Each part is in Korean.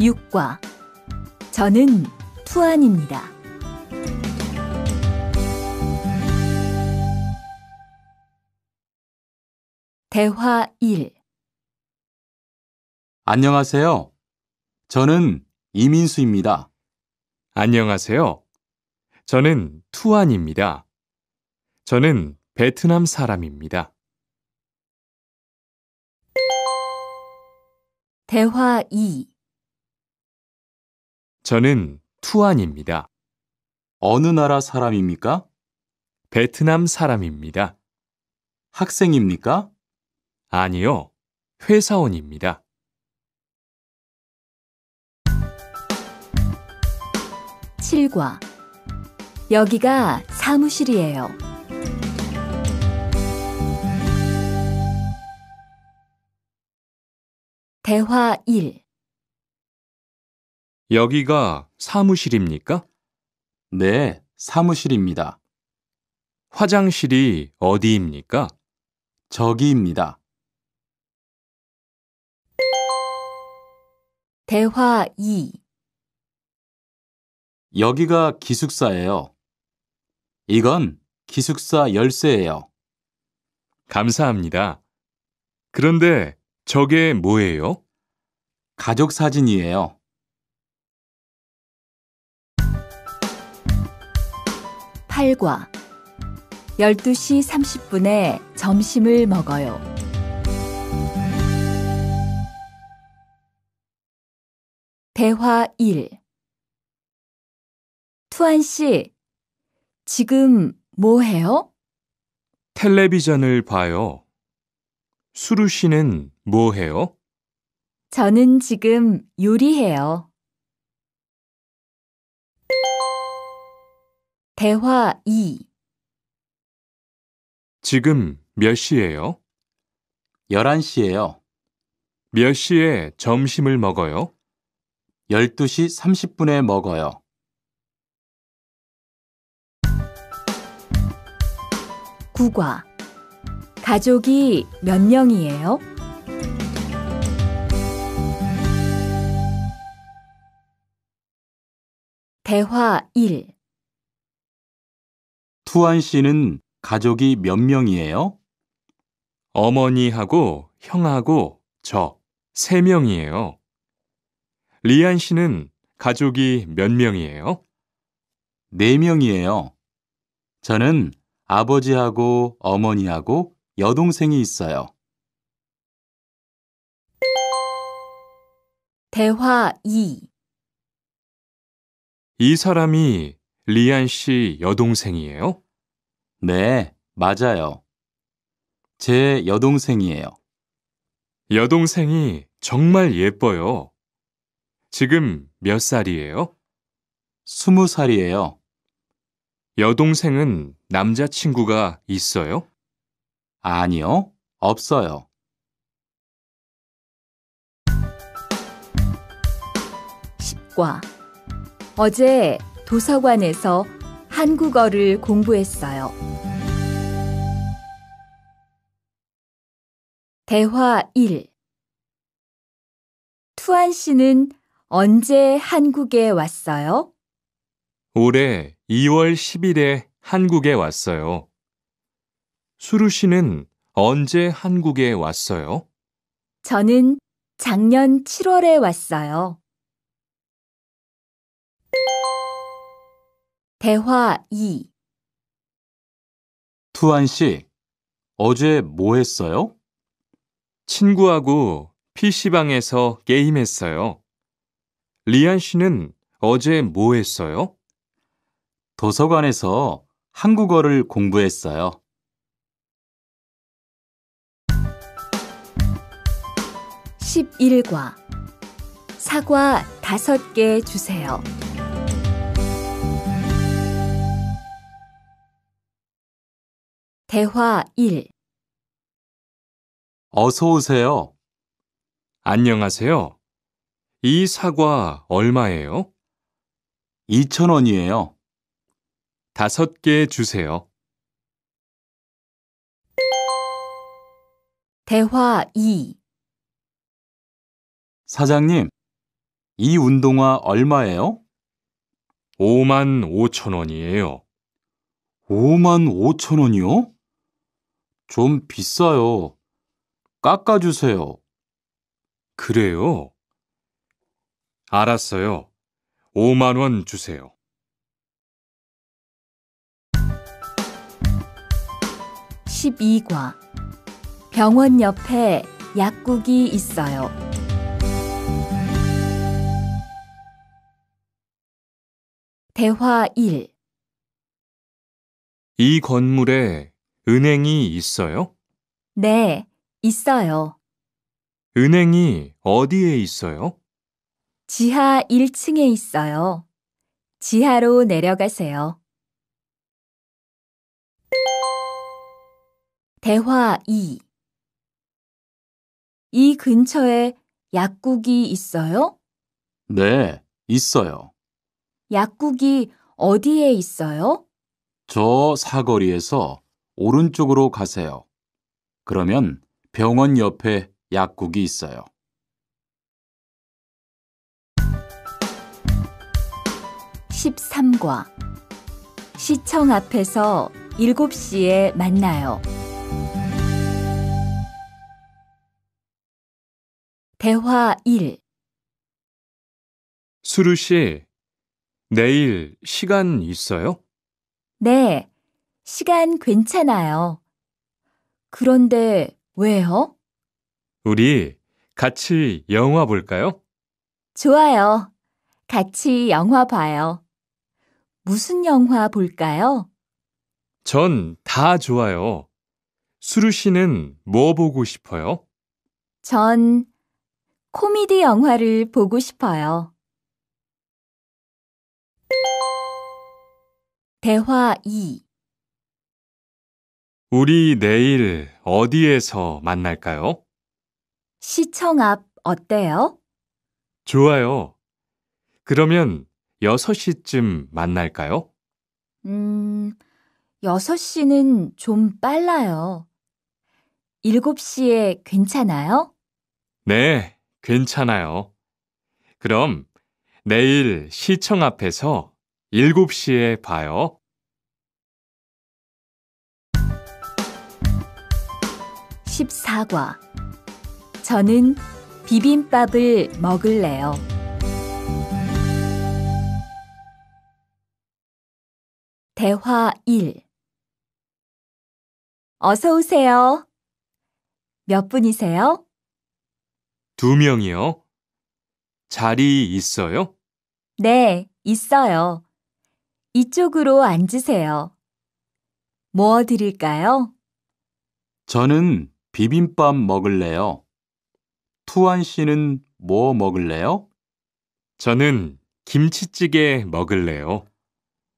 6과 저는 투안입니다. 대화 1. 안녕하세요. 저는 이민수입니다. 안녕하세요. 저는 투안입니다. 저는 베트남 사람입니다. 대화 2. 저는 투안입니다. 어느 나라 사람입니까? 베트남 사람입니다. 학생입니까? 아니요, 회사원입니다. 7과 여기가 사무실이에요. 대화 1. 여기가 사무실입니까? 네, 사무실입니다. 화장실이 어디입니까? 저기입니다. 대화 2. 여기가 기숙사예요. 이건 기숙사 열쇠예요. 감사합니다. 그런데 저게 뭐예요? 가족 사진이에요. 8과 12시 30분에 점심을 먹어요. 대화 1. 투안 씨, 지금 뭐 해요? 텔레비전을 봐요. 수루 씨는 뭐 해요? 저는 지금 요리해요. 대화 2. 지금 몇 시예요? 11시예요. 몇 시에 점심을 먹어요? 12시 30분에 먹어요. 9과 가족이 몇 명이에요? 대화 1. 투안 씨는 가족이 몇 명이에요? 어머니하고 형하고 저 3명이에요. 리안 씨는 가족이 몇 명이에요? 4명이에요. 저는 아버지하고 어머니하고 여동생이 있어요. 대화 2. 이 사람이 리안 씨 여동생이에요? 네, 맞아요. 제 여동생이에요. 여동생이 정말 예뻐요. 지금 몇 살이에요? 20살이에요. 여동생은 남자친구가 있어요? 아니요, 없어요. 10과 어제 도서관에서 한국어를 공부했어요. 대화 1. 투안 씨는 언제 한국에 왔어요? 올해 2월 10일에 한국에 왔어요. 수루 씨는 언제 한국에 왔어요? 저는 작년 7월에 왔어요. 대화 2. 투안 씨, 어제 뭐 했어요? 친구하고 PC방에서 게임했어요. 리안 씨는 어제 뭐 했어요? 도서관에서 한국어를 공부했어요. 11과 사과 5개 주세요. 대화 1. 어서 오세요. 안녕하세요. 이 사과 얼마예요? 2,000원이에요. 5개 주세요. 대화 2. 사장님, 이 운동화 얼마예요? 5만 5천 원이에요. 5만 5천 원이요? 좀 비싸요. 깎아주세요. 그래요? 알았어요. 5만 원 주세요. 12과 병원 옆에 약국이 있어요. 대화 1. 이 건물에 은행이 있어요? 네, 있어요. 은행이 어디에 있어요? 지하 1층에 있어요. 지하로 내려가세요. 대화 2. 이 근처에 약국이 있어요? 네, 있어요. 약국이 어디에 있어요? 저 사거리에서 오른쪽으로 가세요. 그러면 병원 옆에 약국이 있어요. 13과 시청 앞에서 7시에 만나요. 대화 1. 수루 씨, 내일 시간 있어요? 네, 시간 괜찮아요. 그런데 왜요? 우리 같이 영화 볼까요? 좋아요. 같이 영화 봐요. 무슨 영화 볼까요? 전 다 좋아요. 수루 씨는 뭐 보고 싶어요? 전 코미디 영화를 보고 싶어요. 대화 2. 우리 내일 어디에서 만날까요? 시청 앞 어때요? 좋아요. 그러면 6시쯤 만날까요? 6시는 좀 빨라요. 7시에 괜찮아요? 네, 괜찮아요. 그럼 내일 시청 앞에서 7시에 봐요. 14과 저는 비빔밥을 먹을래요. 대화 1. 어서 오세요. 몇 분이세요? 2명이요. 자리 있어요? 네, 있어요. 이쪽으로 앉으세요. 뭐 드릴까요? 저는 비빔밥 먹을래요. 투안 씨는 뭐 먹을래요? 저는 김치찌개 먹을래요.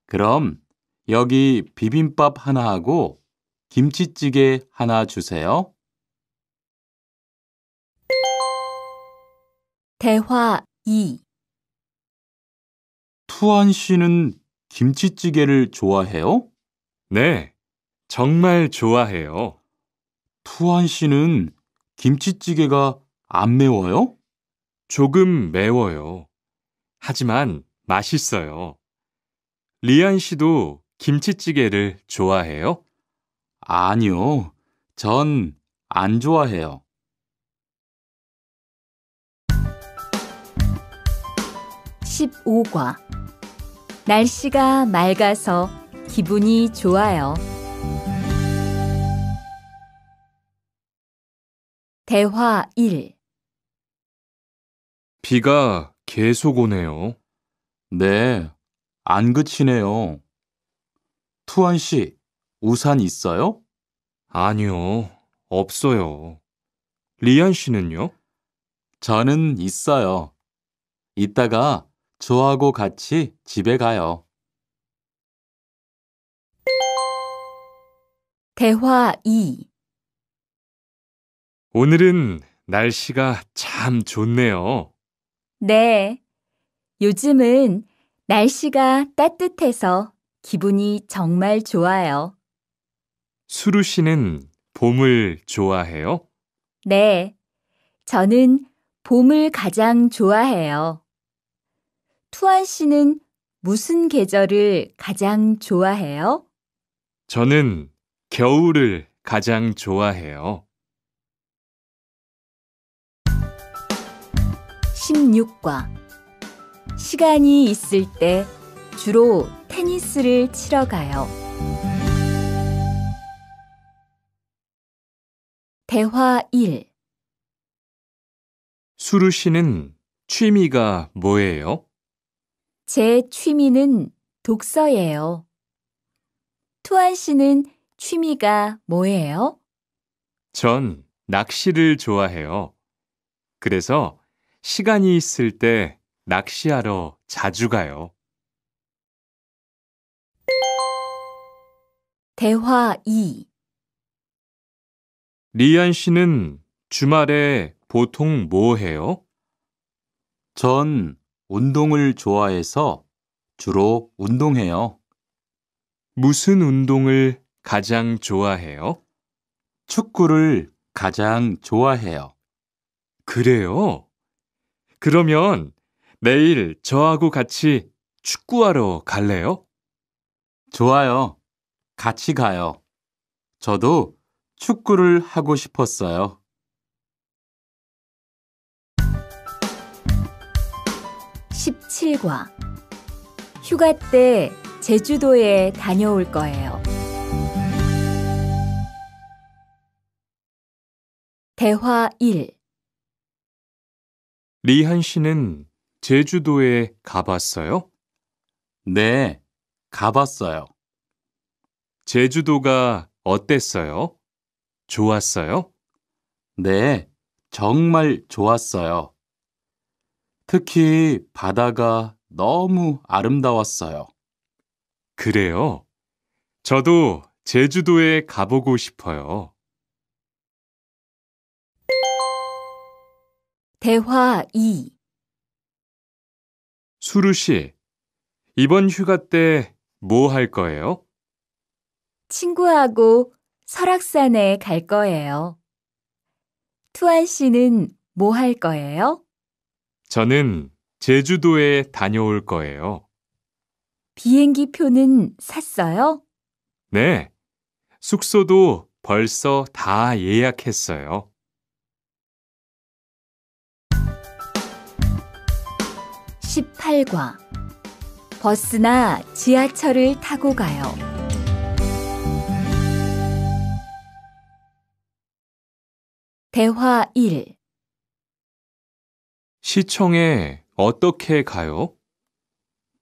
그럼 여기 비빔밥 하나 하고 김치찌개 하나 주세요. 대화 2. 투안 씨는 김치찌개를 좋아해요? 네, 정말 좋아해요. 투안 씨는 김치찌개가 안 매워요? 조금 매워요. 하지만 맛있어요. 리안 씨도 김치찌개를 좋아해요? 아니요. 전 안 좋아해요. 15과 날씨가 맑아서 기분이 좋아요. 대화 1. 비가 계속 오네요. 네, 안 그치네요. 투안 씨, 우산 있어요? 아니요, 없어요. 리안 씨는요? 저는 있어요. 이따가 저하고 같이 집에 가요. 대화 2. 오늘은 날씨가 참 좋네요. 네, 요즘은 날씨가 따뜻해서 기분이 정말 좋아요. 수루 씨는 봄을 좋아해요? 네, 저는 봄을 가장 좋아해요. 투안 씨는 무슨 계절을 가장 좋아해요? 저는 겨울을 가장 좋아해요. 16과 시간이 있을 때 주로 테니스를 치러 가요. 대화 1. 수루 씨는 취미가 뭐예요? 제 취미는 독서예요. 투안 씨는 취미가 뭐예요? 전 낚시를 좋아해요. 그래서 시간이 있을 때 낚시하러 자주 가요. 대화 2. 리안 씨는 주말에 보통 뭐 해요? 전 운동을 좋아해서 주로 운동해요. 무슨 운동을 가장 좋아해요? 축구를 가장 좋아해요. 그래요? 그러면 내일 저하고 같이 축구하러 갈래요? 좋아요. 같이 가요. 저도 축구를 하고 싶었어요. 17과 휴가 때 제주도에 다녀올 거예요. 대화 1. 리한 씨는 제주도에 가봤어요? 네, 가봤어요. 제주도가 어땠어요? 좋았어요? 네, 정말 좋았어요. 특히 바다가 너무 아름다웠어요. 그래요? 저도 제주도에 가보고 싶어요. 대화 2. 수루 씨, 이번 휴가 때 뭐 할 거예요? 친구하고 설악산에 갈 거예요. 투안 씨는 뭐 할 거예요? 저는 제주도에 다녀올 거예요. 비행기 표는 샀어요? 네, 숙소도 벌써 다 예약했어요. 18과 버스나 지하철을 타고 가요. 대화 1. 시청에 어떻게 가요?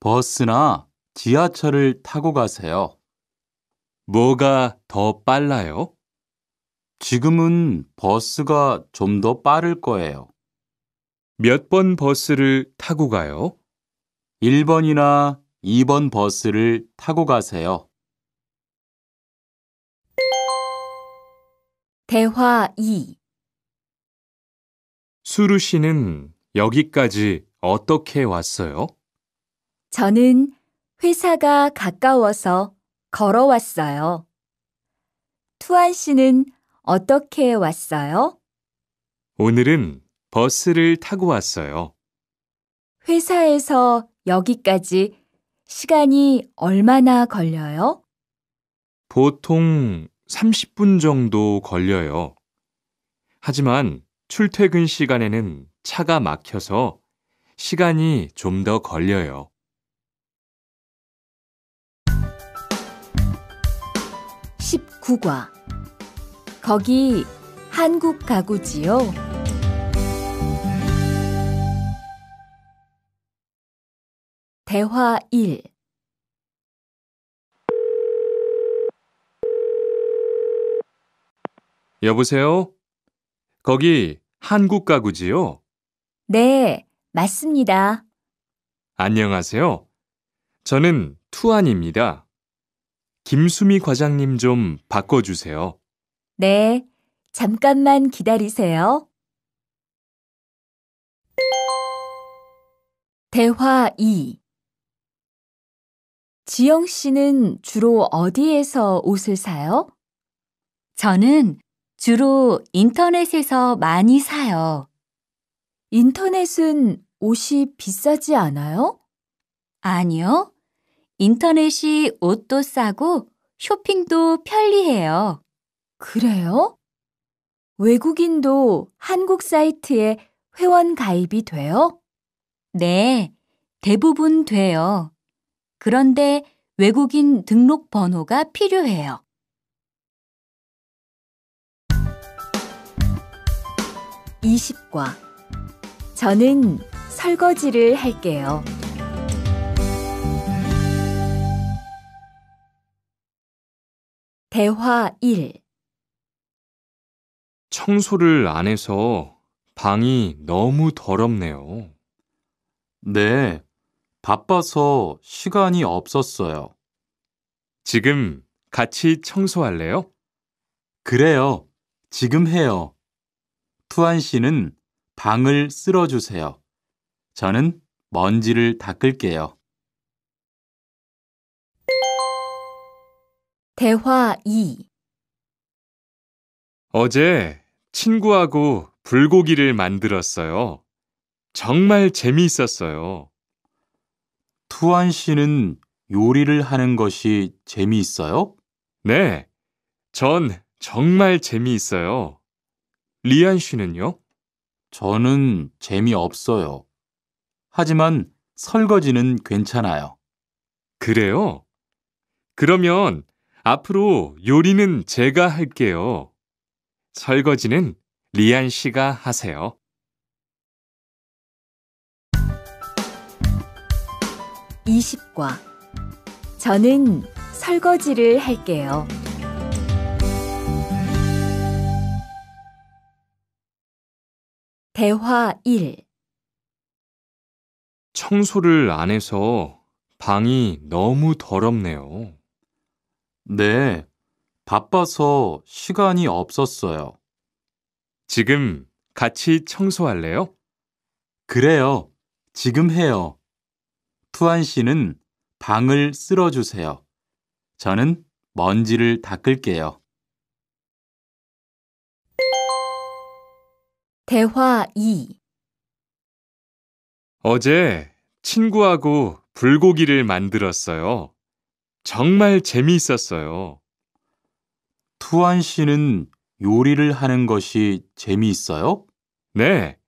버스나 지하철을 타고 가세요. 뭐가 더 빨라요? 지금은 버스가 좀 더 빠를 거예요. 몇 번 버스를 타고 가요? 1번이나 2번 버스를 타고 가세요. 대화 2. 수루 씨는 여기까지 어떻게 왔어요? 저는 회사가 가까워서 걸어왔어요. 투안 씨는 어떻게 왔어요? 오늘은 버스를 타고 왔어요. 회사에서 여기까지 시간이 얼마나 걸려요? 보통 30분 정도 걸려요. 하지만 출퇴근 시간에는 차가 막혀서 시간이 좀 더 걸려요. 19과 거기 한국 가구지요? 대화 1. 여보세요? 거기 한국 가구지요? 네, 맞습니다. 안녕하세요. 저는 투안입니다. 김수미 과장님 좀 바꿔주세요. 네, 잠깐만 기다리세요. 대화 2. 지영 씨는 주로 어디에서 옷을 사요? 저는 주로 인터넷에서 많이 사요. 인터넷은 옷이 비싸지 않아요? 아니요. 인터넷이 옷도 싸고 쇼핑도 편리해요. 그래요? 외국인도 한국 사이트에 회원 가입이 돼요? 네, 대부분 돼요. 그런데 외국인 등록 번호가 필요해요. 20과 저는 설거지를 할게요. 대화 1. 청소를 안 해서 방이 너무 더럽네요. 네, 바빠서 시간이 없었어요. 지금 같이 청소할래요? 그래요. 지금 해요. 투안 씨는 방을 쓸어주세요. 저는 먼지를 닦을게요. 대화 2. 어제 친구하고 불고기를 만들었어요. 정말 재미있었어요. 투안 씨는 요리를 하는 것이 재미있어요? 네, 전 정말 재미있어요. 리안 씨는요? 저는 재미없어요. 하지만 설거지는 괜찮아요. 그래요? 그러면 앞으로 요리는 제가 할게요. 설거지는 리안 씨가 하세요. 20과 저는 설거지를 할게요. 대화 1. 청소를 안 해서 방이 너무 더럽네요. 네, 바빠서 시간이 없었어요. 지금 같이 청소할래요? 그래요. 지금 해요. 투안 씨는 방을 쓸어주세요. 저는 먼지를 닦을게요. 대화 2. 어제 친구하고 불고기를 만들었어요. 정말 재미있었어요. 투안 씨는 요리를 하는 것이 재미있어요? 네,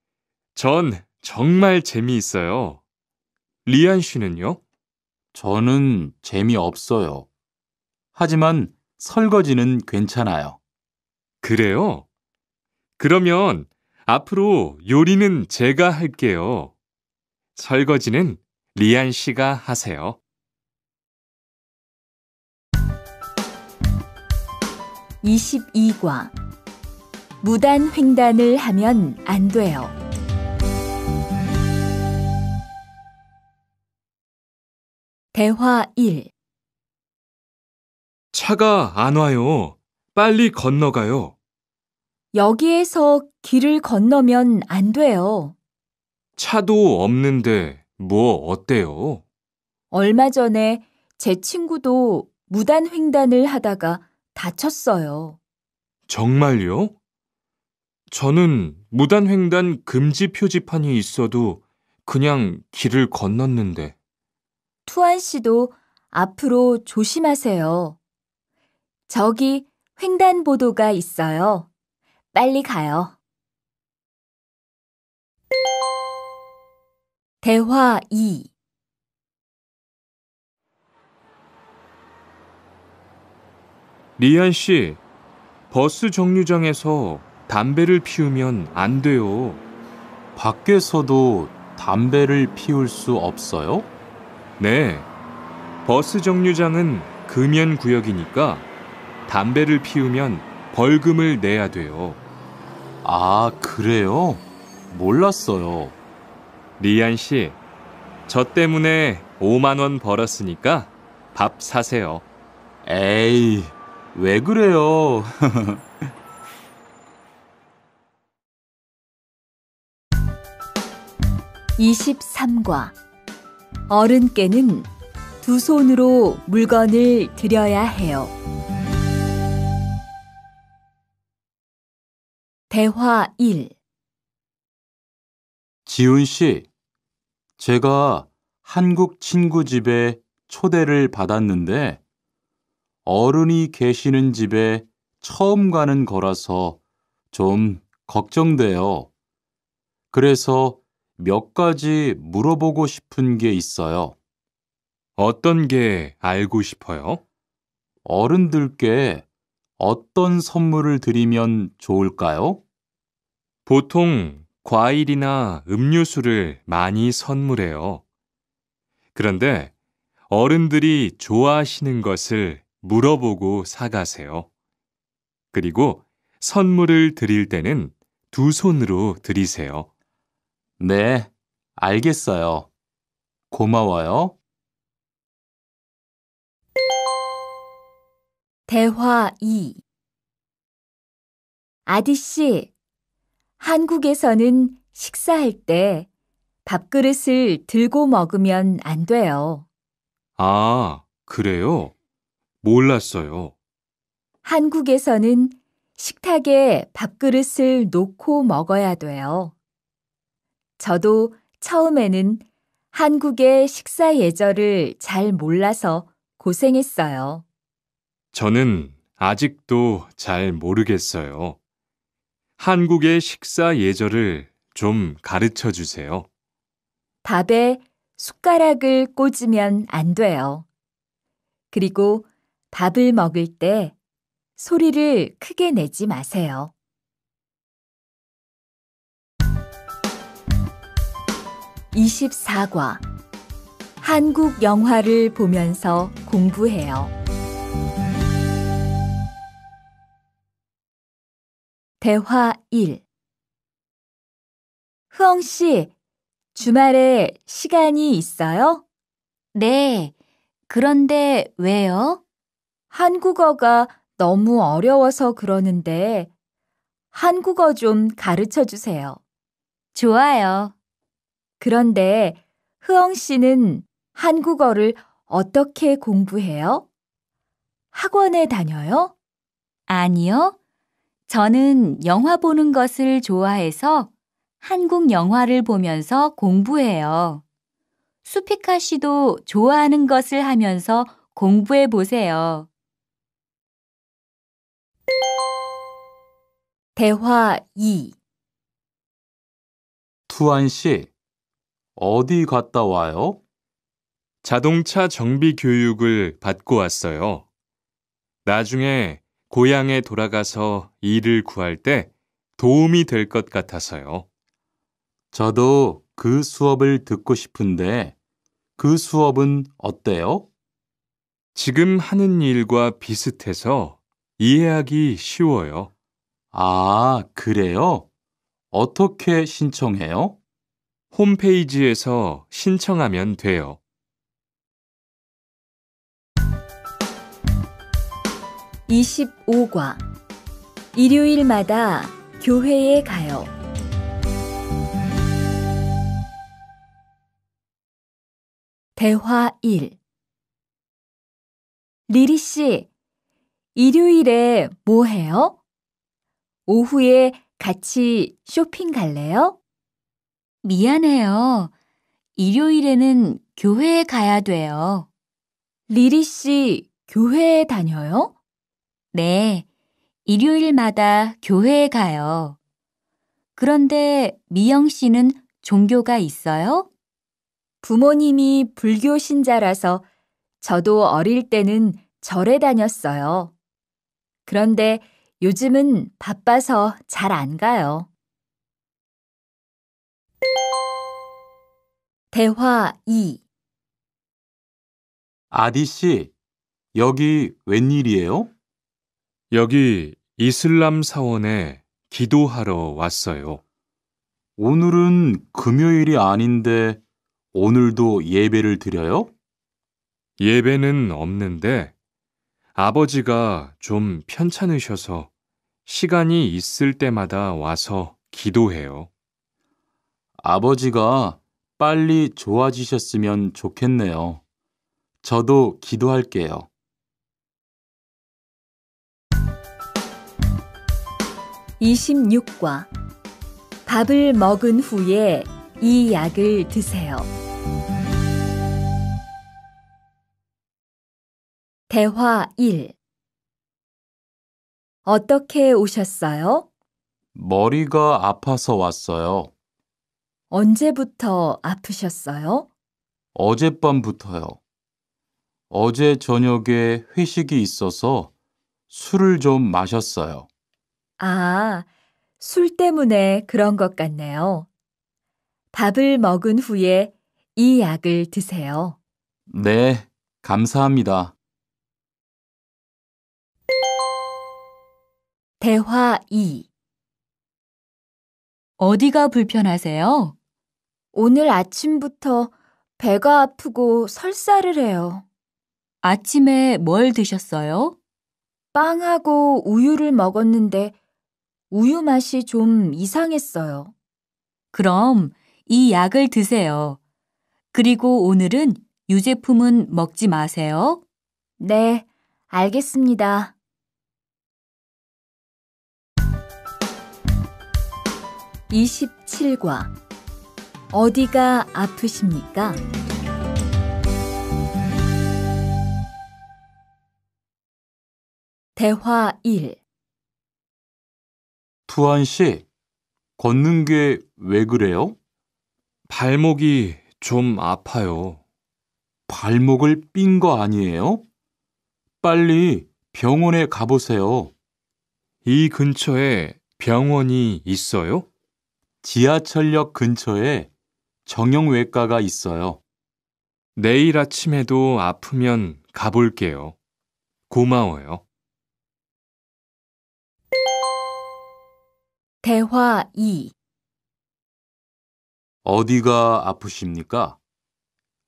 전 정말 재미있어요. 리안 씨는요? 저는 재미없어요. 하지만 설거지는 괜찮아요. 그래요? 그러면 앞으로 요리는 제가 할게요. 설거지는 리안 씨가 하세요. 22과 무단 횡단을 하면 안 돼요. 대화 1. 차가 안 와요. 빨리 건너가요. 여기에서 길을 건너면 안 돼요. 차도 없는데 뭐 어때요? 얼마 전에 제 친구도 무단 횡단을 하다가 다쳤어요. 정말요? 저는 무단횡단 금지 표지판이 있어도 그냥 길을 건넜는데. 투안 씨도 앞으로 조심하세요. 저기 횡단보도가 있어요. 빨리 가요. 대화 2. 리안 씨, 버스 정류장에서 담배를 피우면 안 돼요. 밖에서도 담배를 피울 수 없어요? 네, 버스 정류장은 금연 구역이니까 담배를 피우면 벌금을 내야 돼요. 아, 그래요? 몰랐어요. 리안 씨, 저 때문에 5만 원 벌었으니까 밥 사세요. 에이, 왜 그래요? (23과) 어른께는 두 손으로 물건을 들여야 해요. 대화 1. 지훈 씨, 제가 한국 친구 집에 초대를 받았는데 어른이 계시는 집에 처음 가는 거라서 좀 걱정돼요. 그래서 몇 가지 물어보고 싶은 게 있어요. 어떤 게 알고 싶어요? 어른들께 어떤 선물을 드리면 좋을까요? 보통 과일이나 음료수를 많이 선물해요. 그런데 어른들이 좋아하시는 것을 물어보고 사가세요. 그리고 선물을 드릴 때는 두 손으로 드리세요. 네, 알겠어요. 고마워요. 대화 2. 아디씨, 한국에서는 식사할 때 밥그릇을 들고 먹으면 안 돼요. 아, 그래요? 몰랐어요. 한국에서는 식탁에 밥그릇을 놓고 먹어야 돼요. 저도 처음에는 한국의 식사 예절을 잘 몰라서 고생했어요. 저는 아직도 잘 모르겠어요. 한국의 식사 예절을 좀 가르쳐 주세요. 밥에 숟가락을 꽂으면 안 돼요. 그리고 밥을 먹을 때 소리를 크게 내지 마세요. 24과 한국 영화를 보면서 공부해요. 대화 1. 흐엉 씨, 주말에 시간이 있어요? 네. 그런데 왜요? 한국어가 너무 어려워서 그러는데 한국어 좀 가르쳐 주세요. 좋아요. 그런데 흐엉 씨는 한국어를 어떻게 공부해요? 학원에 다녀요? 아니요. 저는 영화 보는 것을 좋아해서 한국 영화를 보면서 공부해요. 수피카 씨도 좋아하는 것을 하면서 공부해 보세요. 대화 2. 투안 씨, 어디 갔다 와요? 자동차 정비 교육을 받고 왔어요. 나중에 고향에 돌아가서 일을 구할 때 도움이 될 것 같아서요. 저도 그 수업을 듣고 싶은데 그 수업은 어때요? 지금 하는 일과 비슷해서 이해하기 쉬워요. 아, 그래요? 어떻게 신청해요? 홈페이지에서 신청하면 돼요. 25과 일요일마다 교회에 가요. 대화 1. 리리 씨, 일요일에 뭐 해요? 오후에 같이 쇼핑 갈래요? 미안해요. 일요일에는 교회에 가야 돼요. 리리 씨, 교회에 다녀요? 네, 일요일마다 교회에 가요. 그런데 미영 씨는 종교가 있어요? 부모님이 불교 신자라서 저도 어릴 때는 절에 다녔어요. 그런데 요즘은 바빠서 잘 안 가요. 대화 2. 아디 씨, 여기 웬일이에요? 여기 이슬람 사원에 기도하러 왔어요. 오늘은 금요일이 아닌데 오늘도 예배를 드려요? 예배는 없는데 아버지가 좀 편찮으셔서 시간이 있을 때마다 와서 기도해요. 아버지가 빨리 좋아지셨으면 좋겠네요. 저도 기도할게요. 26과 밥을 먹은 후에 이 약을 드세요. 대화 1. 어떻게 오셨어요? 머리가 아파서 왔어요. 언제부터 아프셨어요? 어젯밤부터요. 어제 저녁에 회식이 있어서 술을 좀 마셨어요. 아, 술 때문에 그런 것 같네요. 밥을 먹은 후에 이 약을 드세요. 네, 감사합니다. 대화 2. 어디가 불편하세요? 오늘 아침부터 배가 아프고 설사를 해요. 아침에 뭘 드셨어요? 빵하고 우유를 먹었는데 우유 맛이 좀 이상했어요. 그럼 이 약을 드세요. 그리고 오늘은 유제품은 먹지 마세요. 네, 알겠습니다. 27과 어디가 아프십니까? 대화 1. 투안 씨, 걷는 게 왜 그래요? 발목이 좀 아파요. 발목을 삔 거 아니에요? 빨리 병원에 가보세요. 이 근처에 병원이 있어요? 지하철역 근처에 정형외과가 있어요. 내일 아침에도 아프면 가볼게요. 고마워요. 대화 2. 어디가 아프십니까?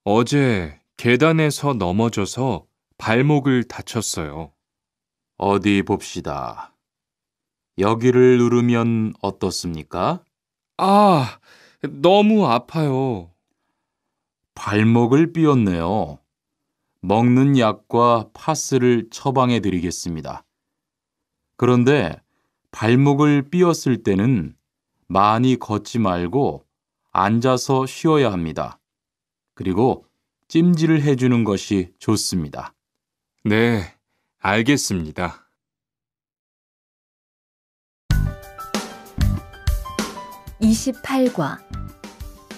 어제 계단에서 넘어져서 발목을 다쳤어요. 어디 봅시다. 여기를 누르면 어떻습니까? 아, 너무 아파요. 발목을 삐었네요. 먹는 약과 파스를 처방해 드리겠습니다. 그런데 발목을 삐었을 때는 많이 걷지 말고 앉아서 쉬어야 합니다. 그리고 찜질을 해주는 것이 좋습니다. 네, 알겠습니다. 28과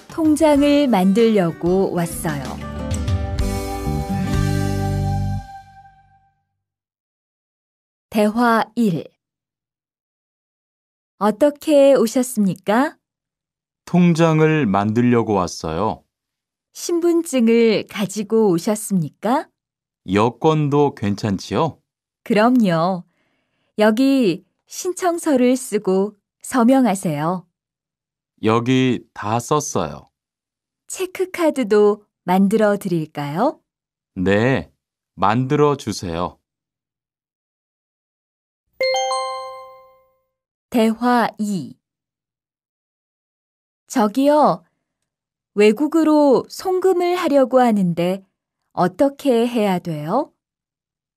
통장을 만들려고 왔어요. 대화 1. 어떻게 오셨습니까? 통장을 만들려고 왔어요. 신분증을 가지고 오셨습니까? 여권도 괜찮지요? 그럼요. 여기 신청서를 쓰고 서명하세요. 여기 다 썼어요. 체크카드도 만들어 드릴까요? 네, 만들어 주세요. 대화 2. 저기요, 외국으로 송금을 하려고 하는데 어떻게 해야 돼요?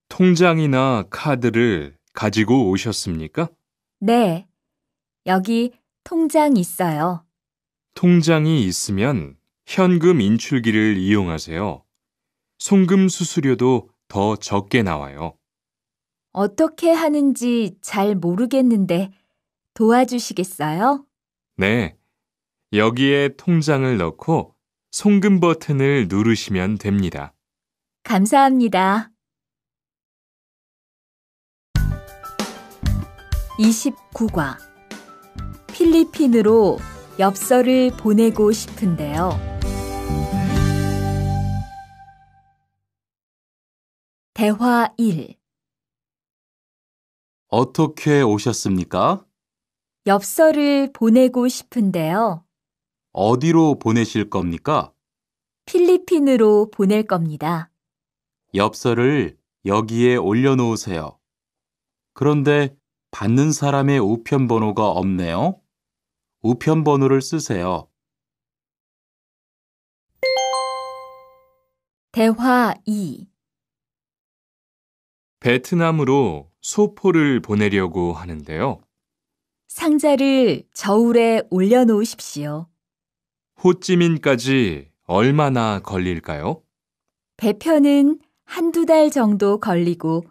통장이나 카드를 가지고 오셨습니까? 네, 여기 통장 있어요. 통장이 있으면 현금 인출기를 이용하세요. 송금 수수료도 더 적게 나와요. 어떻게 하는지 잘 모르겠는데 도와주시겠어요? 네, 여기에 통장을 넣고 송금 버튼을 누르시면 됩니다. 감사합니다. 29과 필리핀으로 엽서를 보내고 싶은데요. 대화 1. 어떻게 오셨습니까? 엽서를 보내고 싶은데요. 어디로 보내실 겁니까? 필리핀으로 보낼 겁니다. 엽서를 여기에 올려놓으세요. 그런데 받는 사람의 우편 번호가 없네요. 우편 번호를 쓰세요. 대화 2. 베트남으로 소포를 보내려고 하는데요. 상자를 저울에 올려놓으십시오. 호찌민까지 얼마나 걸릴까요? 배편은 한두 달 정도 걸리고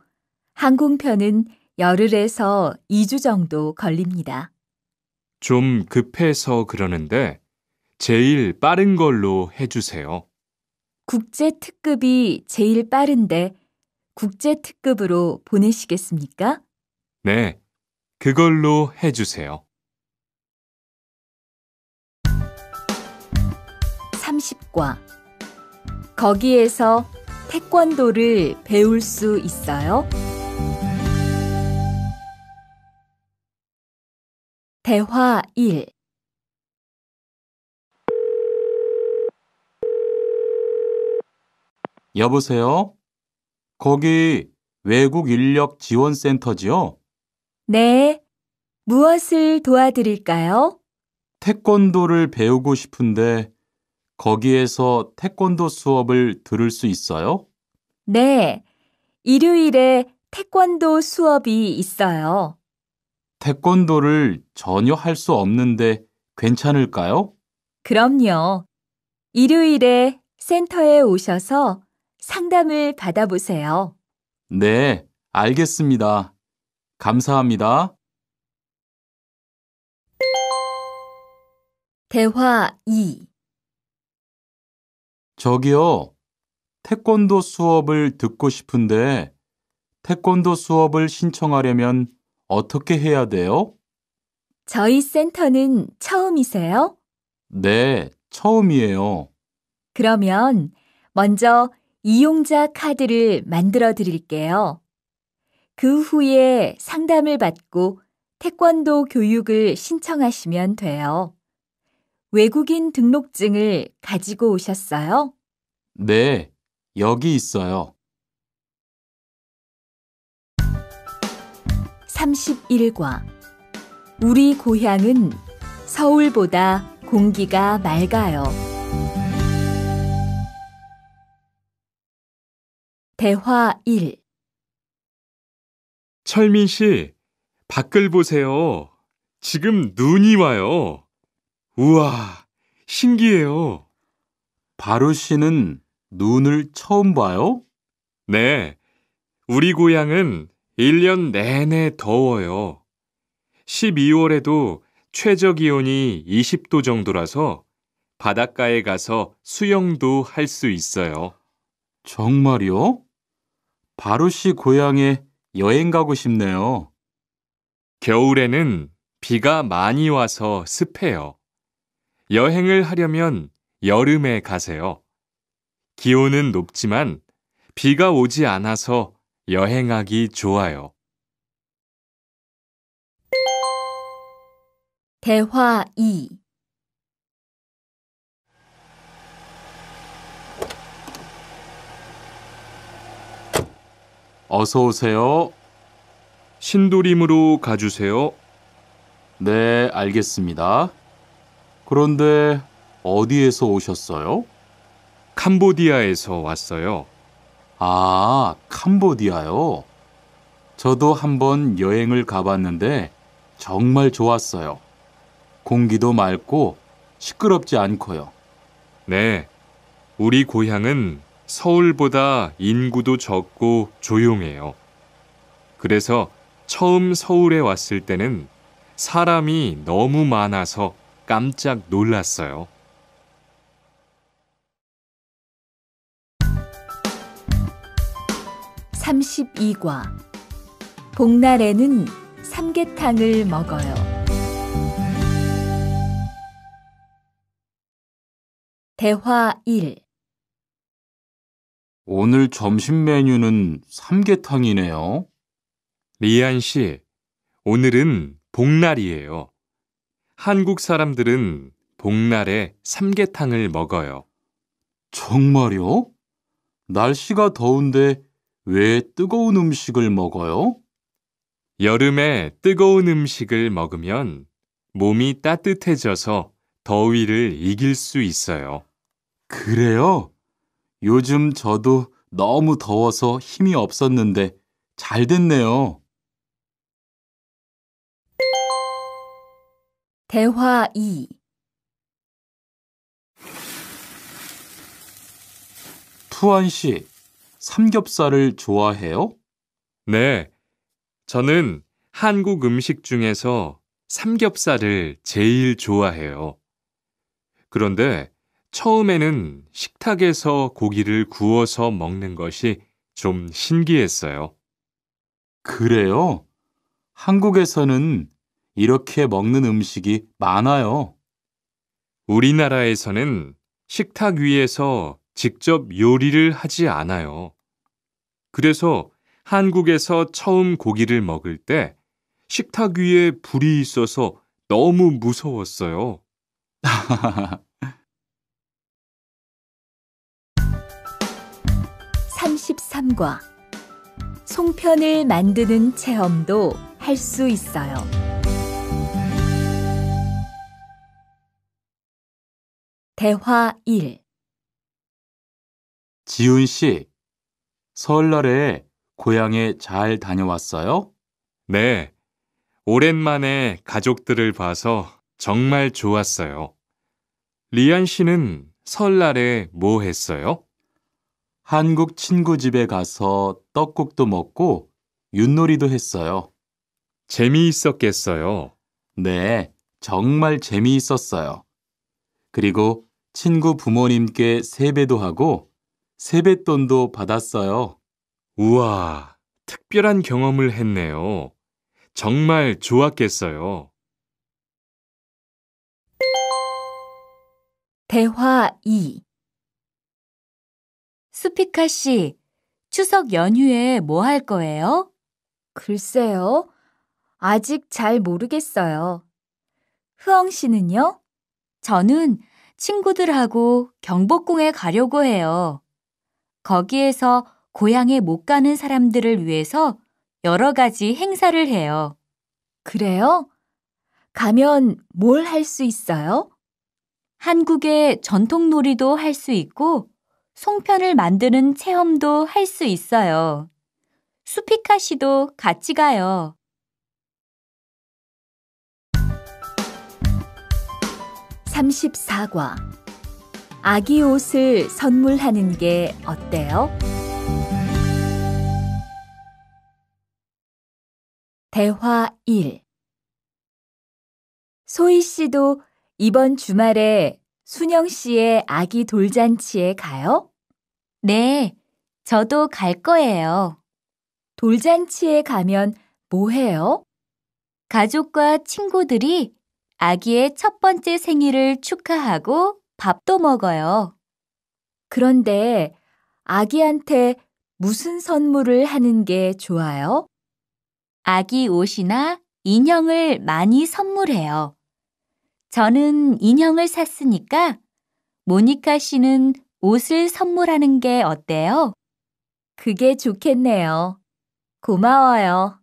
항공편은 열흘에서 2주 정도 걸립니다. 좀 급해서 그러는데 제일 빠른 걸로 해주세요. 국제 특급이 제일 빠른데 국제 특급으로 보내시겠습니까? 네, 그걸로 해주세요. 30과. 거기에서 태권도를 배울 수 있어요? 대화 1. 여보세요? 거기 외국 인력 지원센터지요? 네. 무엇을 도와드릴까요? 태권도를 배우고 싶은데 거기에서 태권도 수업을 들을 수 있어요? 네. 일요일에 태권도 수업이 있어요. 태권도를 전혀 할 수 없는데 괜찮을까요? 그럼요. 일요일에 센터에 오셔서 상담을 받아보세요. 네, 알겠습니다. 감사합니다. 대화 2. 저기요, 태권도 수업을 듣고 싶은데 태권도 수업을 신청하려면 어떻게 해야 돼요? 저희 센터는 처음이세요? 네, 처음이에요. 그러면 먼저 이용자 카드를 만들어 드릴게요. 그 후에 상담을 받고 태권도 교육을 신청하시면 돼요. 외국인 등록증을 가지고 오셨어요? 네, 여기 있어요. 31과. 우리 고향은 서울보다 공기가 맑아요. 대화 1. 철민 씨, 밖을 보세요. 지금 눈이 와요. 우와, 신기해요. 바루 씨는 눈을 처음 봐요? 네, 우리 고향은 1년 내내 더워요. 12월에도 최저 기온이 20도 정도라서 바닷가에 가서 수영도 할 수 있어요. 정말요? 바루 씨 고향에 여행 가고 싶네요. 겨울에는 비가 많이 와서 습해요. 여행을 하려면 여름에 가세요. 기온은 높지만 비가 오지 않아서 여행하기 좋아요. 대화 2. 어서 오세요. 신도림으로 가주세요. 네, 알겠습니다. 그런데 어디에서 오셨어요? 캄보디아에서 왔어요. 아, 캄보디아요. 저도 한번 여행을 가봤는데 정말 좋았어요. 공기도 맑고 시끄럽지 않고요. 네, 우리 고향은 서울보다 인구도 적고 조용해요. 그래서 처음 서울에 왔을 때는 사람이 너무 많아서 깜짝 놀랐어요. 32과. 복날에는 삼계탕을 먹어요. 대화 1. 오늘 점심 메뉴는 삼계탕이네요. 리안 씨, 오늘은 복날이에요. 한국 사람들은 복날에 삼계탕을 먹어요. 정말요? 날씨가 더운데 왜 뜨거운 음식을 먹어요? 여름에 뜨거운 음식을 먹으면 몸이 따뜻해져서 더위를 이길 수 있어요. 그래요? 요즘 저도 너무 더워서 힘이 없었는데 잘 됐네요. 대화 2. 투안 씨, 삼겹살을 좋아해요? 네, 저는 한국 음식 중에서 삼겹살을 제일 좋아해요. 그런데 처음에는 식탁에서 고기를 구워서 먹는 것이 좀 신기했어요. 그래요? 한국에서는 이렇게 먹는 음식이 많아요. 우리나라에서는 식탁 위에서 직접 요리를 하지 않아요. 그래서 한국에서 처음 고기를 먹을 때 식탁 위에 불이 있어서 너무 무서웠어요. 33과 송편을 만드는 체험도 할 수 있어요. 대화 1. 지훈 씨, 설날에 고향에 잘 다녀왔어요? 네, 오랜만에 가족들을 봐서 정말 좋았어요. 리안 씨는 설날에 뭐 했어요? 한국 친구 집에 가서 떡국도 먹고 윷놀이도 했어요. 재미있었겠어요. 네, 정말 재미있었어요. 그리고 친구 부모님께 세배도 하고 세뱃돈도 받았어요. 우와, 특별한 경험을 했네요. 정말 좋았겠어요. 대화 2. 수피카 씨, 추석 연휴에 뭐 할 거예요? 글쎄요. 아직 잘 모르겠어요. 흐엉 씨는요? 저는 친구들하고 경복궁에 가려고 해요. 거기에서 고향에 못 가는 사람들을 위해서 여러 가지 행사를 해요. 그래요? 가면 뭘 할 수 있어요? 한국의 전통 놀이도 할 수 있고 송편을 만드는 체험도 할 수 있어요. 수피카 씨도 같이 가요. 34과 아기 옷을 선물하는 게 어때요? 대화 1. 소희 씨도 이번 주말에 순영 씨의 아기 돌잔치에 가요? 네, 저도 갈 거예요. 돌잔치에 가면 뭐 해요? 가족과 친구들이 아기의 첫 번째 생일을 축하하고 밥도 먹어요. 그런데 아기한테 무슨 선물을 하는 게 좋아요? 아기 옷이나 인형을 많이 선물해요. 저는 인형을 샀으니까 모니카 씨는 옷을 선물하는 게 어때요? 그게 좋겠네요. 고마워요.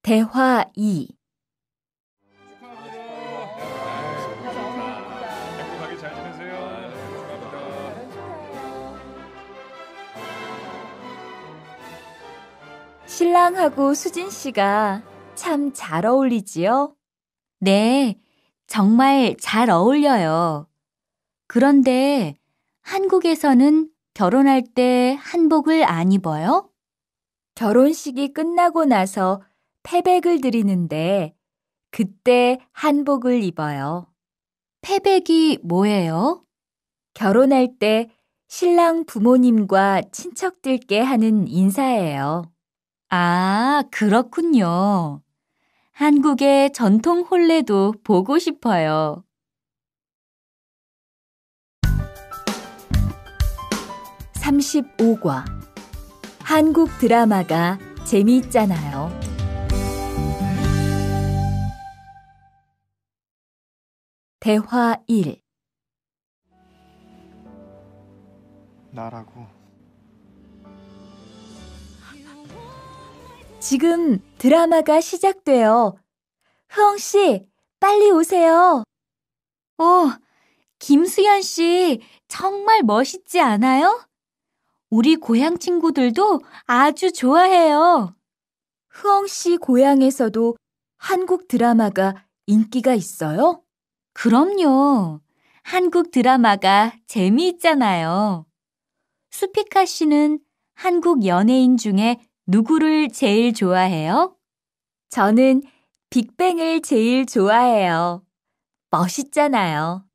대화 2. 행복하게 잘 지내세요. 신랑하고 수진 씨가 참 잘 어울리지요? 네, 정말 잘 어울려요. 그런데 한국에서는 결혼할 때 한복을 안 입어요? 결혼식이 끝나고 나서 패백을 드리는데 그때 한복을 입어요. 패백이 뭐예요? 결혼할 때 신랑 부모님과 친척들께 하는 인사예요. 아, 그렇군요. 한국의 전통 혼례도 보고 싶어요. 35과 한국 드라마가 재미있잖아요. 대화 1. 나라고. 지금 드라마가 시작돼요. 흐엉 씨, 빨리 오세요. 김수현 씨, 정말 멋있지 않아요? 우리 고향 친구들도 아주 좋아해요. 흐엉 씨 고향에서도 한국 드라마가 인기가 있어요? 그럼요. 한국 드라마가 재미있잖아요. 수피카 씨는 한국 연예인 중에 누구를 제일 좋아해요? 저는 빅뱅을 제일 좋아해요. 멋있잖아요.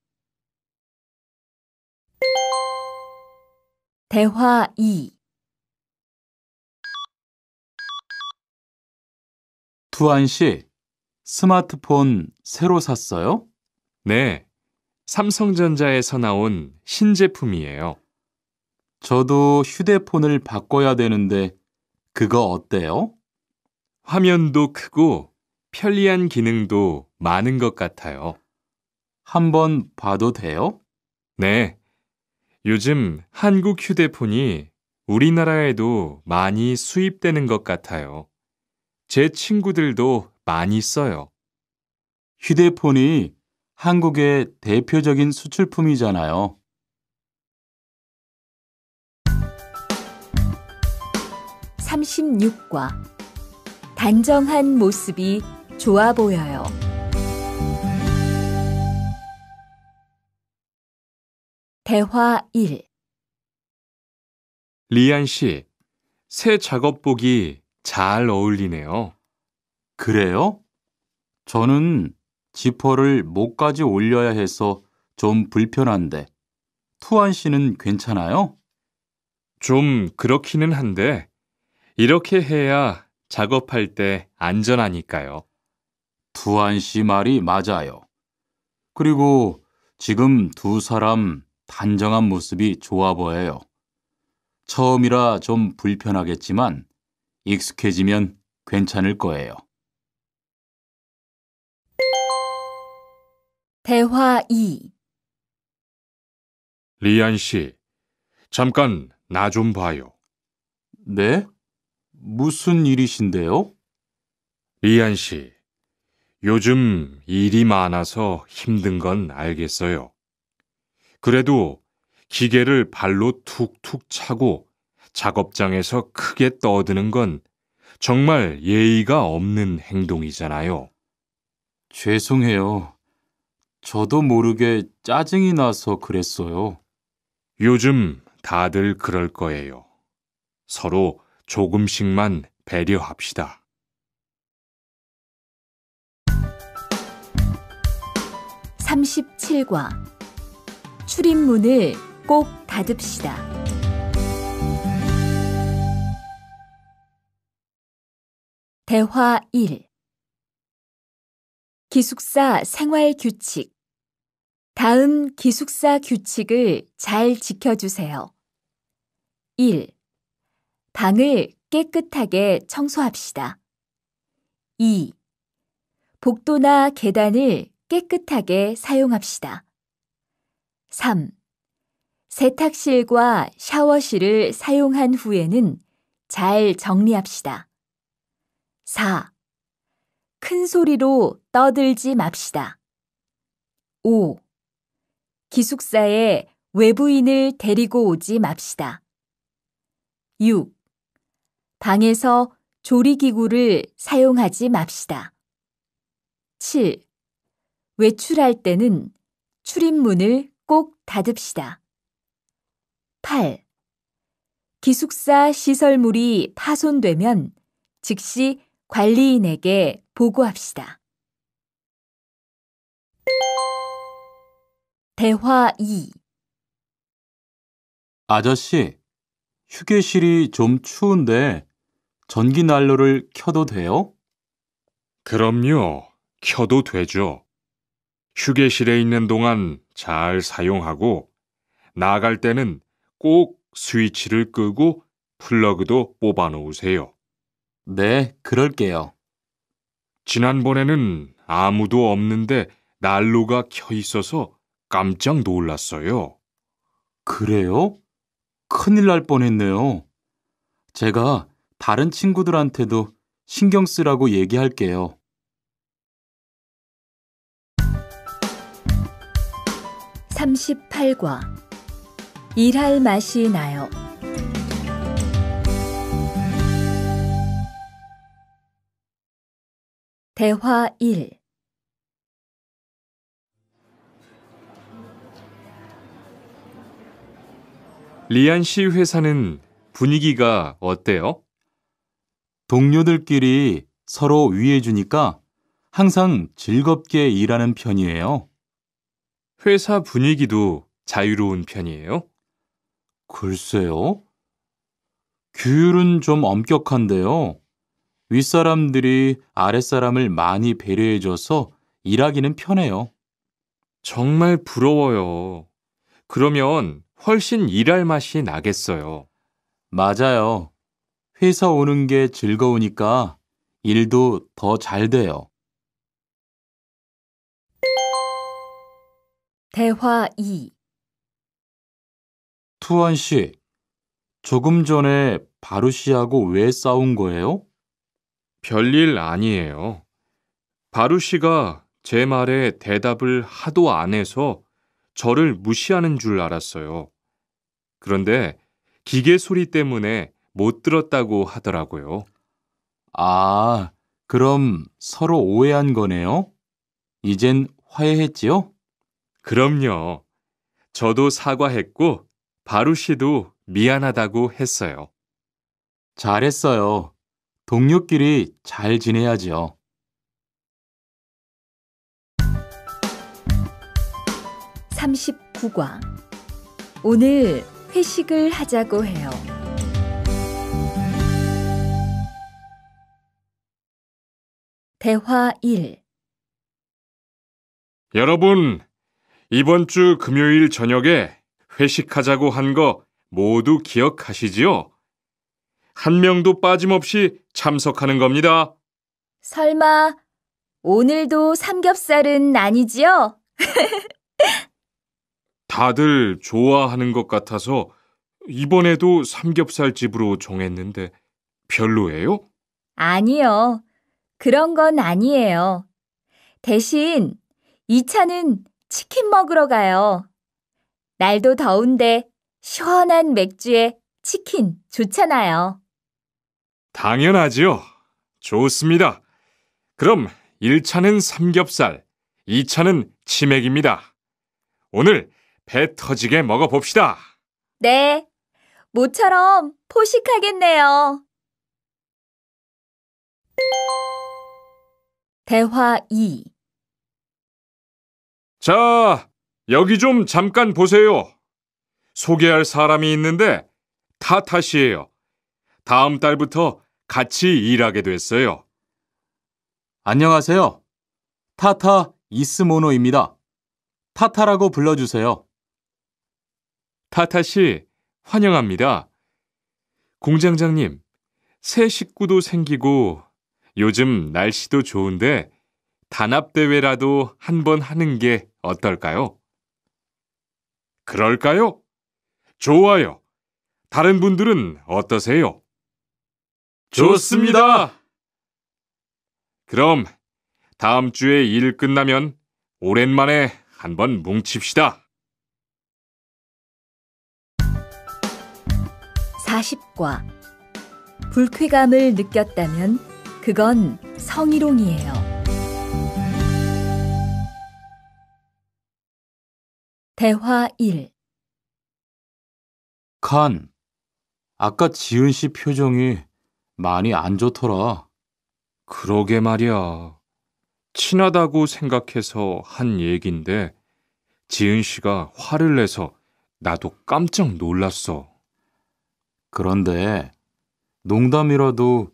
대화 2. 투안 씨, 스마트폰 새로 샀어요? 네, 삼성전자에서 나온 신제품이에요. 저도 휴대폰을 바꿔야 되는데 그거 어때요? 화면도 크고 편리한 기능도 많은 것 같아요. 한번 봐도 돼요? 네, 요즘 한국 휴대폰이 우리나라에도 많이 수입되는 것 같아요. 제 친구들도 많이 써요. 휴대폰이 한국의 대표적인 수출품이잖아요. 36과 단정한 모습이 좋아 보여요. 대화 1. 리안 씨, 새 작업복이 잘 어울리네요. 그래요? 저는 지퍼를 목까지 올려야 해서 좀 불편한데, 투안 씨는 괜찮아요? 좀 그렇기는 한데, 이렇게 해야 작업할 때 안전하니까요. 투안 씨 말이 맞아요. 그리고 지금 두 사람 단정한 모습이 좋아 보여요. 처음이라 좀 불편하겠지만 익숙해지면 괜찮을 거예요. 대화 2. 리안 씨, 잠깐 나 좀 봐요. 네? 무슨 일이신데요? 리안 씨, 요즘 일이 많아서 힘든 건 알겠어요. 그래도 기계를 발로 툭툭 차고 작업장에서 크게 떠드는 건 정말 예의가 없는 행동이잖아요. 죄송해요. 저도 모르게 짜증이 나서 그랬어요. 요즘 다들 그럴 거예요. 서로 조금씩만 배려합시다. 37과 출입문을 꼭 닫읍시다. 대화 1. 기숙사 생활 규칙. 다음 기숙사 규칙을 잘 지켜주세요. 1. 방을 깨끗하게 청소합시다. 2. 복도나 계단을 깨끗하게 사용합시다. 3. 세탁실과 샤워실을 사용한 후에는 잘 정리합시다. 4. 큰 소리로 떠들지 맙시다. 5. 기숙사에 외부인을 데리고 오지 맙시다. 6. 방에서 조리기구를 사용하지 맙시다. 7. 외출할 때는 출입문을 꼭 닫읍시다. 8. 기숙사 시설물이 파손되면 즉시 관리인에게 보고합시다. 대화 2. 아저씨, 휴게실이 좀 추운데 전기 난로를 켜도 돼요? 그럼요. 켜도 되죠. 휴게실에 있는 동안 잘 사용하고 나갈 때는 꼭 스위치를 끄고 플러그도 뽑아 놓으세요. 네, 그럴게요. 지난번에는 아무도 없는데 난로가 켜 있어서 깜짝 놀랐어요. 그래요? 큰일 날 뻔했네요. 제가 다른 친구들한테도 신경 쓰라고 얘기할게요. 38과 일할 맛이 나요. 대화 1. 리안 씨 회사는 분위기가 어때요? 동료들끼리 서로 위해주니까 항상 즐겁게 일하는 편이에요. 회사 분위기도 자유로운 편이에요? 글쎄요. 규율은 좀 엄격한데요. 윗사람들이 아랫사람을 많이 배려해줘서 일하기는 편해요. 정말 부러워요. 그러면 훨씬 일할 맛이 나겠어요. 맞아요. 회사 오는 게 즐거우니까 일도 더 잘 돼요. 대화 2. 투원 씨, 조금 전에 바루 씨하고 왜 싸운 거예요? 별일 아니에요. 바루 씨가 제 말에 대답을 하도 안 해서 저를 무시하는 줄 알았어요. 그런데 기계 소리 때문에 못 들었다고 하더라고요. 아, 그럼 서로 오해한 거네요? 이젠 화해했지요? 그럼요. 저도 사과했고 바루 씨도 미안하다고 했어요. 잘했어요. 동료끼리 잘 지내야죠. 39과. 오늘 회식을 하자고 해요. 대화 1. 여러분, 이번 주 금요일 저녁에 회식하자고 한 거 모두 기억하시지요? 한 명도 빠짐없이 참석하는 겁니다. 설마 오늘도 삼겹살은 아니지요? 다들 좋아하는 것 같아서 이번에도 삼겹살 집으로 정했는데 별로예요? 아니요. 그런 건 아니에요. 대신 2차는 치킨 먹으러 가요. 날도 더운데 시원한 맥주에 치킨 좋잖아요. 당연하지요. 좋습니다. 그럼 1차는 삼겹살, 2차는 치맥입니다. 오늘 배 터지게 먹어봅시다. 네, 모처럼 포식하겠네요. 대화 2. 자, 여기 좀 잠깐 보세요. 소개할 사람이 있는데 타타 씨예요. 다음 달부터 같이 일하게 됐어요. 안녕하세요. 타타 이스모노입니다. 타타라고 불러주세요. 타타 씨, 환영합니다. 공장장님, 새 식구도 생기고 요즘 날씨도 좋은데 단합대회라도 한번 하는 게 어떨까요? 그럴까요? 좋아요. 다른 분들은 어떠세요? 좋습니다. 그럼 다음 주에 일 끝나면 오랜만에 한번 뭉칩시다. 40과. 불쾌감을 느꼈다면 그건 성희롱이에요. 대화 1. 칸, 아까 지은 씨 표정이 많이 안 좋더라. 그러게 말이야. 친하다고 생각해서 한 얘긴데 지은 씨가 화를 내서 나도 깜짝 놀랐어. 그런데 농담이라도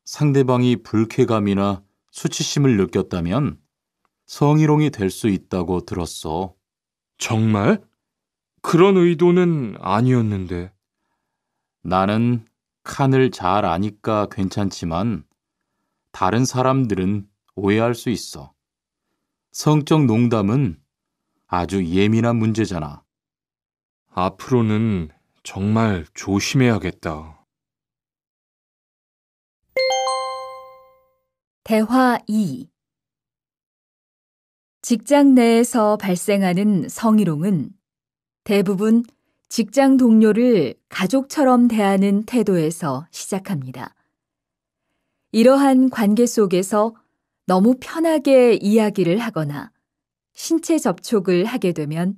상대방이 불쾌감이나 수치심을 느꼈다면 성희롱이 될 수 있다고 들었어. 정말? 그런 의도는 아니었는데. 나는 칸을 잘 아니까 괜찮지만 다른 사람들은 오해할 수 있어. 성적 농담은 아주 예민한 문제잖아. 앞으로는 정말 조심해야겠다. 대화 2. 직장 내에서 발생하는 성희롱은 대부분 직장 동료를 가족처럼 대하는 태도에서 시작합니다. 이러한 관계 속에서 너무 편하게 이야기를 하거나 신체 접촉을 하게 되면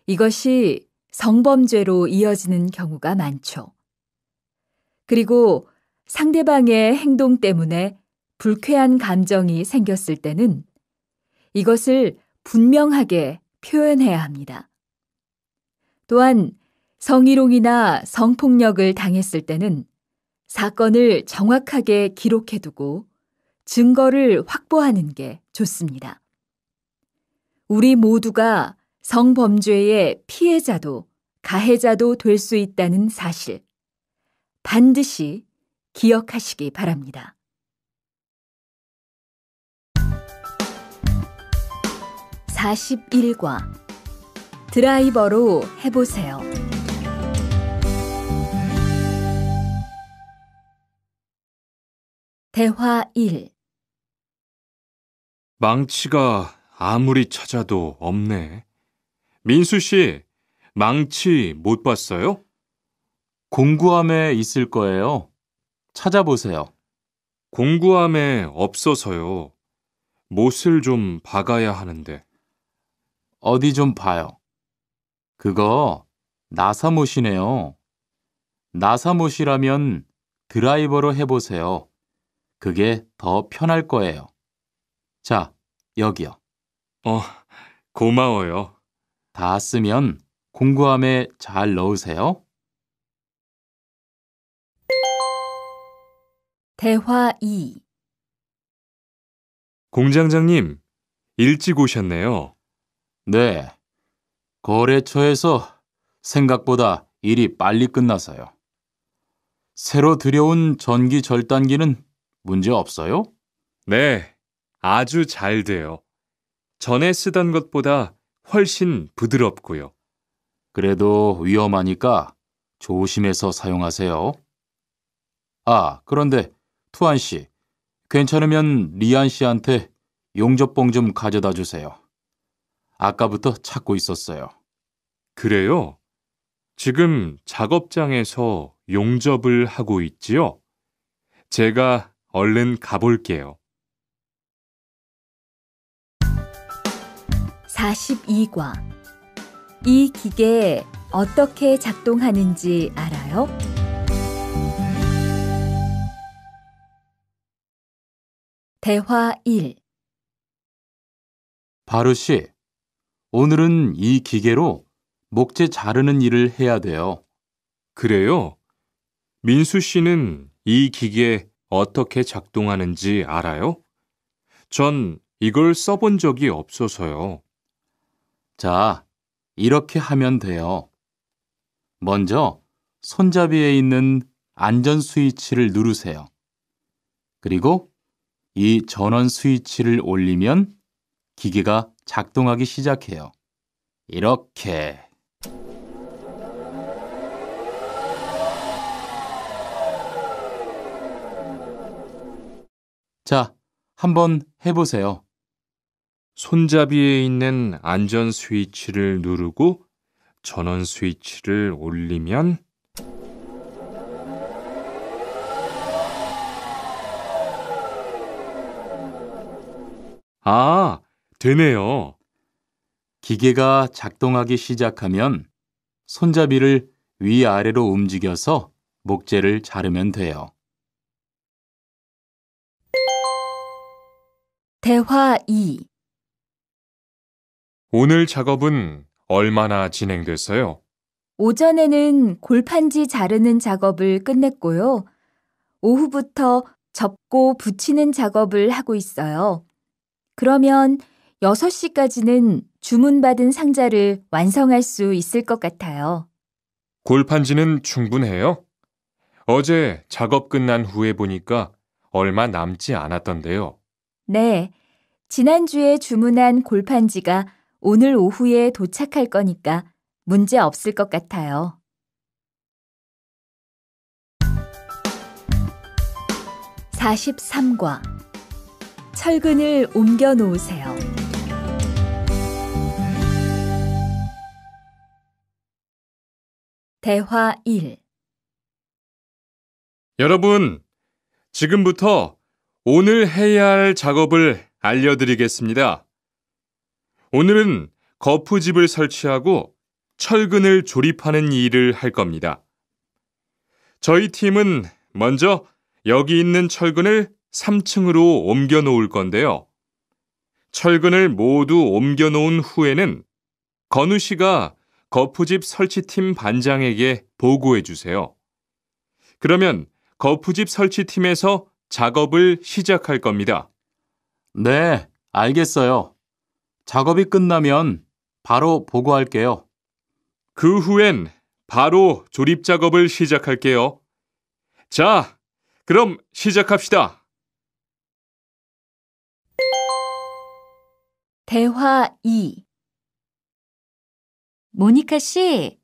이것이 성범죄로 이어지는 경우가 많죠. 그리고 상대방의 행동 때문에 불쾌한 감정이 생겼을 때는 이것을 분명하게 표현해야 합니다. 또한 성희롱이나 성폭력을 당했을 때는 사건을 정확하게 기록해두고 증거를 확보하는 게 좋습니다. 우리 모두가 성범죄의 피해자도 가해자도 될 수 있다는 사실, 반드시 기억하시기 바랍니다. (41과) 드라이버로 해보세요. 대화 1. 망치가 아무리 찾아도 없네. 민수 씨, 망치 못 봤어요? 공구함에 있을 거예요. 찾아보세요. 공구함에 없어서요. 못을 좀 박아야 하는데. 어디 좀 봐요. 그거 나사못이네요. 나사못이라면 드라이버로 해보세요. 그게 더 편할 거예요. 자, 여기요. 고마워요. 다 쓰면 공구함에 잘 넣으세요. 대화 2. 공장장님, 일찍 오셨네요. 네. 거래처에서 생각보다 일이 빨리 끝나서요. 새로 들여온 전기 절단기는 문제 없어요? 네, 아주 잘 돼요. 전에 쓰던 것보다 훨씬 부드럽고요. 그래도 위험하니까 조심해서 사용하세요. 아, 그런데 투안 씨, 괜찮으면 리안 씨한테 용접봉 좀 가져다 주세요. 아까부터 찾고 있었어요. 그래요? 지금 작업장에서 용접을 하고 있지요? 제가 얼른 가볼게요. 42과. 이 기계 어떻게 작동하는지 알아요? 대화 1. 바루 씨, 오늘은 이 기계로 목재 자르는 일을 해야 돼요. 그래요? 민수 씨는 이 기계 어떻게 작동하는지 알아요? 전 이걸 써본 적이 없어서요. 자, 이렇게 하면 돼요. 먼저 손잡이에 있는 안전 스위치를 누르세요. 그리고 이 전원 스위치를 올리면 기계가 작동하기 시작해요. 이렇게. 자, 한번 해보세요. 손잡이에 있는 안전 스위치를 누르고 전원 스위치를 올리면 되네요. 기계가 작동하기 시작하면 손잡이를 위아래로 움직여서 목재를 자르면 돼요. 대화 2. 오늘 작업은 얼마나 진행됐어요? 오전에는 골판지 자르는 작업을 끝냈고요. 오후부터 접고 붙이는 작업을 하고 있어요. 그러면 6시까지는 주문받은 상자를 완성할 수 있을 것 같아요. 골판지는 충분해요? 어제 작업 끝난 후에 보니까 얼마 남지 않았던데요. 네, 지난주에 주문한 골판지가 오늘 오후에 도착할 거니까 문제 없을 것 같아요. 43과. 철근을 옮겨 놓으세요. 대화 1. 여러분, 지금부터 오늘 해야 할 작업을 알려드리겠습니다. 오늘은 거푸집을 설치하고 철근을 조립하는 일을 할 겁니다. 저희 팀은 먼저 여기 있는 철근을 3층으로 옮겨 놓을 건데요. 철근을 모두 옮겨 놓은 후에는 건우 씨가 거푸집 설치팀 반장에게 보고해 주세요. 그러면 거푸집 설치팀에서 작업을 시작할 겁니다. 네, 알겠어요. 작업이 끝나면 바로 보고할게요. 그 후엔 바로 조립 작업을 시작할게요. 자, 그럼 시작합시다. 대화 2. 모니카 씨,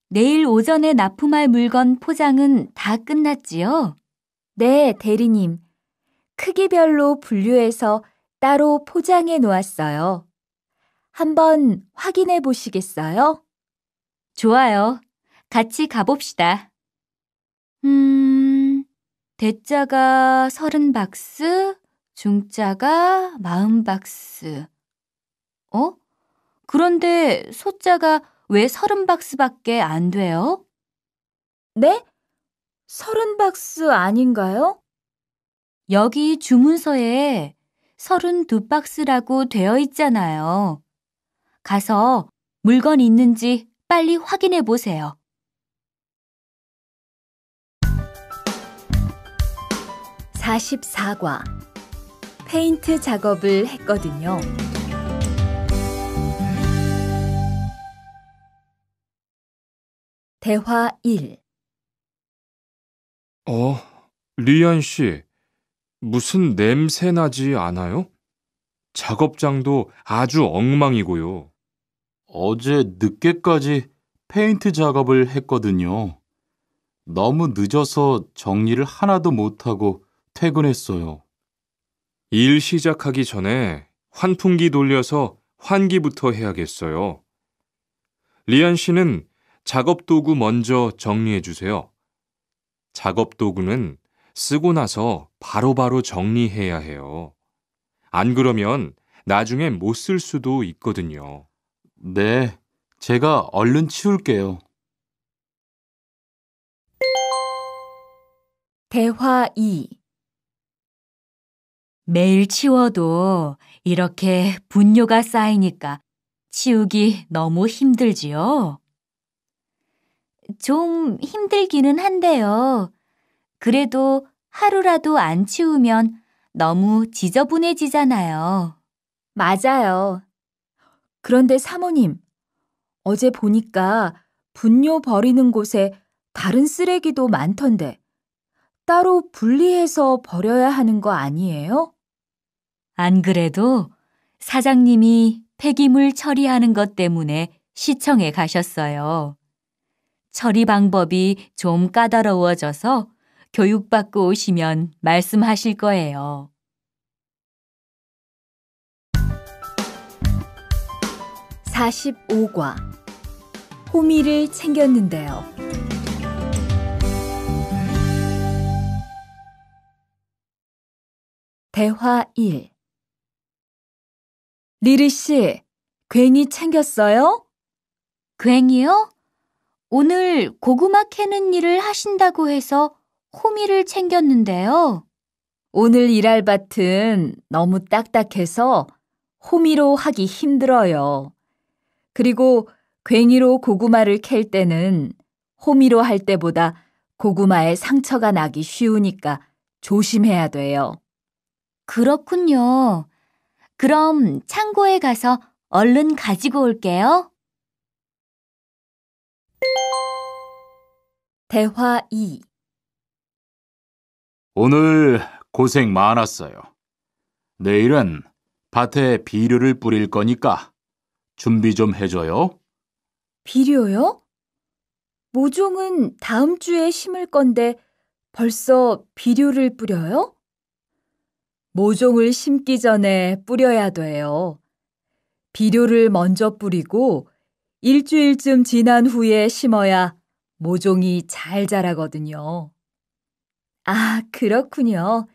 내일 오전에 납품할 물건 포장은 다 끝났지요? 네, 대리님. 크기별로 분류해서 따로 포장해 놓았어요. 한번 확인해 보시겠어요? 좋아요. 같이 가봅시다. 대자가 30박스, 중자가 40박스. 그런데 소자가 왜 30박스밖에 안 돼요? 네? 30박스 아닌가요? 여기 주문서에 32박스라고 되어 있잖아요. 가서 물건 있는지 빨리 확인해 보세요. (44과) 페인트 작업을 했거든요. 대화 1. 리안 씨, 무슨 냄새 나지 않아요? 작업장도 아주 엉망이고요. 어제 늦게까지 페인트 작업을 했거든요. 너무 늦어서 정리를 하나도 못하고 퇴근했어요. 일 시작하기 전에 환풍기 돌려서 환기부터 해야겠어요. 리안 씨는 작업 도구 먼저 정리해 주세요. 작업 도구는 쓰고 나서 바로바로 정리해야 해요. 안 그러면 나중에 못 쓸 수도 있거든요. 네, 제가 얼른 치울게요. 대화 2. 매일 치워도 이렇게 분뇨가 쌓이니까 치우기 너무 힘들지요? 좀 힘들기는 한데요. 그래도 하루라도 안 치우면 너무 지저분해지잖아요. 맞아요. 그런데 사모님, 어제 보니까 분뇨 버리는 곳에 다른 쓰레기도 많던데 따로 분리해서 버려야 하는 거 아니에요? 안 그래도 사장님이 폐기물 처리하는 것 때문에 시청에 가셨어요. 처리 방법이 좀 까다로워져서 교육받고 오시면 말씀하실 거예요. (45과) 호미를 챙겼는데요. 대화 1. 리리 씨, 괭이 챙겼어요? 괭이요? 오늘 고구마 캐는 일을 하신다고 해서 호미를 챙겼는데요. 오늘 일할 밭은 너무 딱딱해서 호미로 하기 힘들어요. 그리고 괭이로 고구마를 캘 때는 호미로 할 때보다 고구마에 상처가 나기 쉬우니까 조심해야 돼요. 그렇군요. 그럼 창고에 가서 얼른 가지고 올게요. 대화 2. 오늘 고생 많았어요. 내일은 밭에 비료를 뿌릴 거니까 준비 좀 해줘요. 비료요? 모종은 다음 주에 심을 건데 벌써 비료를 뿌려요? 모종을 심기 전에 뿌려야 돼요. 비료를 먼저 뿌리고 일주일쯤 지난 후에 심어야 모종이 잘 자라거든요. 아, 그렇군요.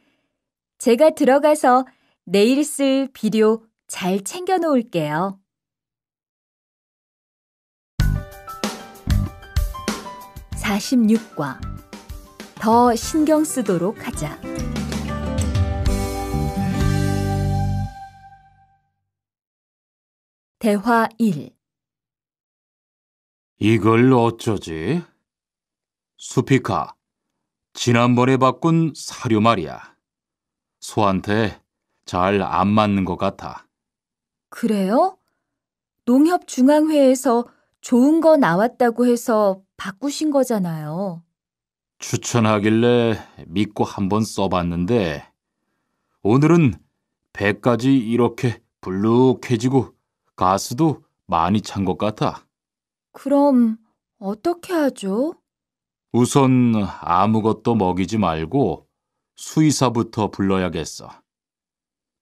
제가 들어가서 내일 쓸 비료 잘 챙겨 놓을게요. 46과 더 신경 쓰도록 하자. 대화 1. 이걸 어쩌지? 수피카, 지난번에 바꾼 사료 말이야. 소한테 잘 안 맞는 것 같아. 그래요? 농협중앙회에서 좋은 거 나왔다고 해서 바꾸신 거잖아요. 추천하길래 믿고 한번 써봤는데 오늘은 배까지 이렇게 불룩해지고 가스도 많이 찬 것 같아. 그럼 어떻게 하죠? 우선 아무것도 먹이지 말고 수의사부터 불러야겠어.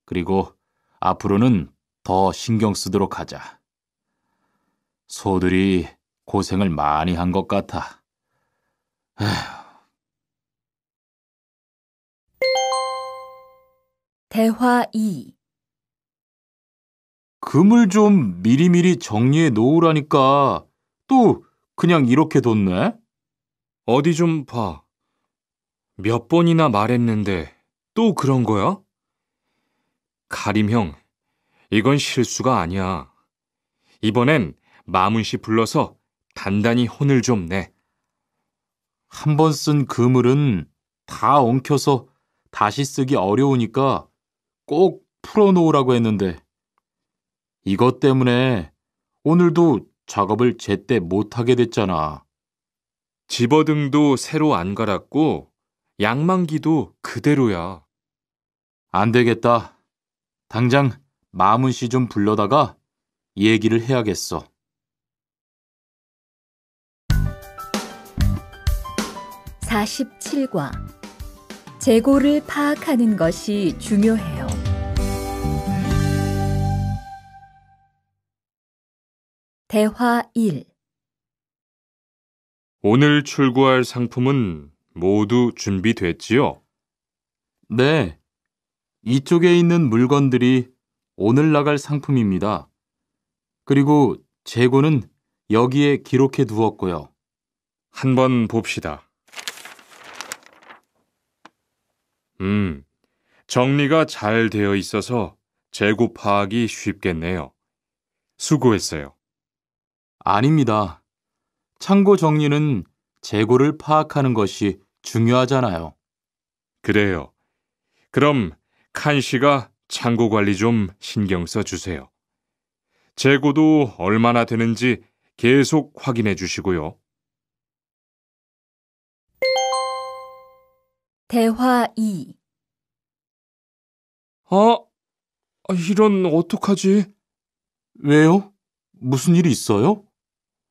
그리고 앞으로는 더 신경 쓰도록 하자. 소들이 고생을 많이 한 것 같아. 에휴. 대화 2. 금을 좀 미리미리 정리해 놓으라니까 또 그냥 이렇게 뒀네? 어디 좀 봐. 몇 번이나 말했는데 또 그런 거야? 가림 형, 이건 실수가 아니야. 이번엔 마문 씨 불러서 단단히 혼을 좀 내. 한 번 쓴 그물은 다 엉켜서 다시 쓰기 어려우니까 꼭 풀어놓으라고 했는데 이것 때문에 오늘도 작업을 제때 못하게 됐잖아. 집어등도 새로 안 갈았고 양만기도 그대로야. 안 되겠다. 당장 마문 씨 좀 불러다가 얘기를 해야겠어. (47과) 재고를 파악하는 것이 중요해요. 대화 1. 오늘 출고할 상품은 모두 준비됐지요? 네, 이쪽에 있는 물건들이 오늘 나갈 상품입니다. 그리고 재고는 여기에 기록해 두었고요. 한번 봅시다. 정리가 잘 되어 있어서 재고 파악이 쉽겠네요. 수고했어요. 아닙니다. 창고 정리는 재고를 파악하는 것이 중요하잖아요. 그래요. 그럼 칸 씨가 창고 관리 좀 신경 써 주세요. 재고도 얼마나 되는지 계속 확인해 주시고요. 대화 2. 이런 어떡하지? 왜요? 무슨 일이 있어요?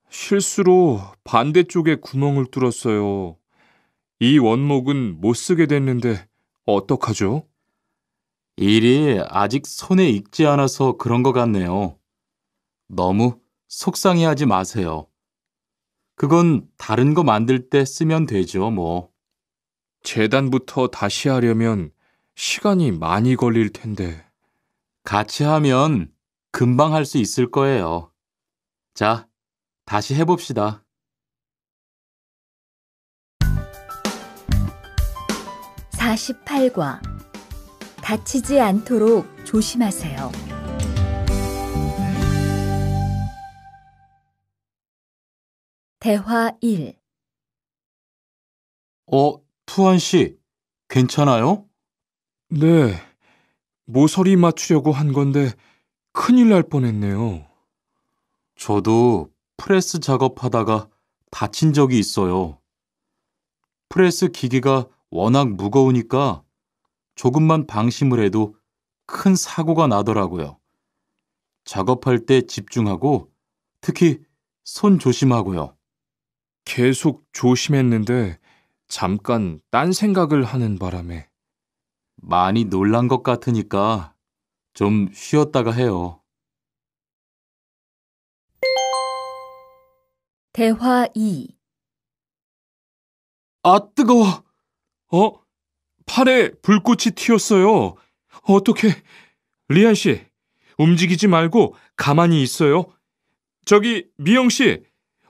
실수로 반대쪽에 구멍을 뚫었어요. 이 원목은 못 쓰게 됐는데 어떡하죠? 일이 아직 손에 익지 않아서 그런 것 같네요. 너무 속상해하지 마세요. 그건 다른 거 만들 때 쓰면 되죠, 뭐. 재단부터 다시 하려면 시간이 많이 걸릴 텐데. 같이 하면 금방 할 수 있을 거예요. 자, 다시 해봅시다. (48과) 다치지 않도록 조심하세요. 대화 1. 투한 씨, 괜찮아요? 네, 모서리 맞추려고 한 건데 큰일 날 뻔했네요. 저도 프레스 작업하다가 다친 적이 있어요. 프레스 기계가 워낙 무거우니까 조금만 방심을 해도 큰 사고가 나더라고요. 작업할 때 집중하고 특히 손 조심하고요. 계속 조심했는데 잠깐 딴 생각을 하는 바람에. 많이 놀란 것 같으니까 좀 쉬었다가 해요. 대화 2. 아, 뜨거워! 팔에 불꽃이 튀었어요. 어떻게? 리안 씨, 움직이지 말고 가만히 있어요. 저기 미영 씨,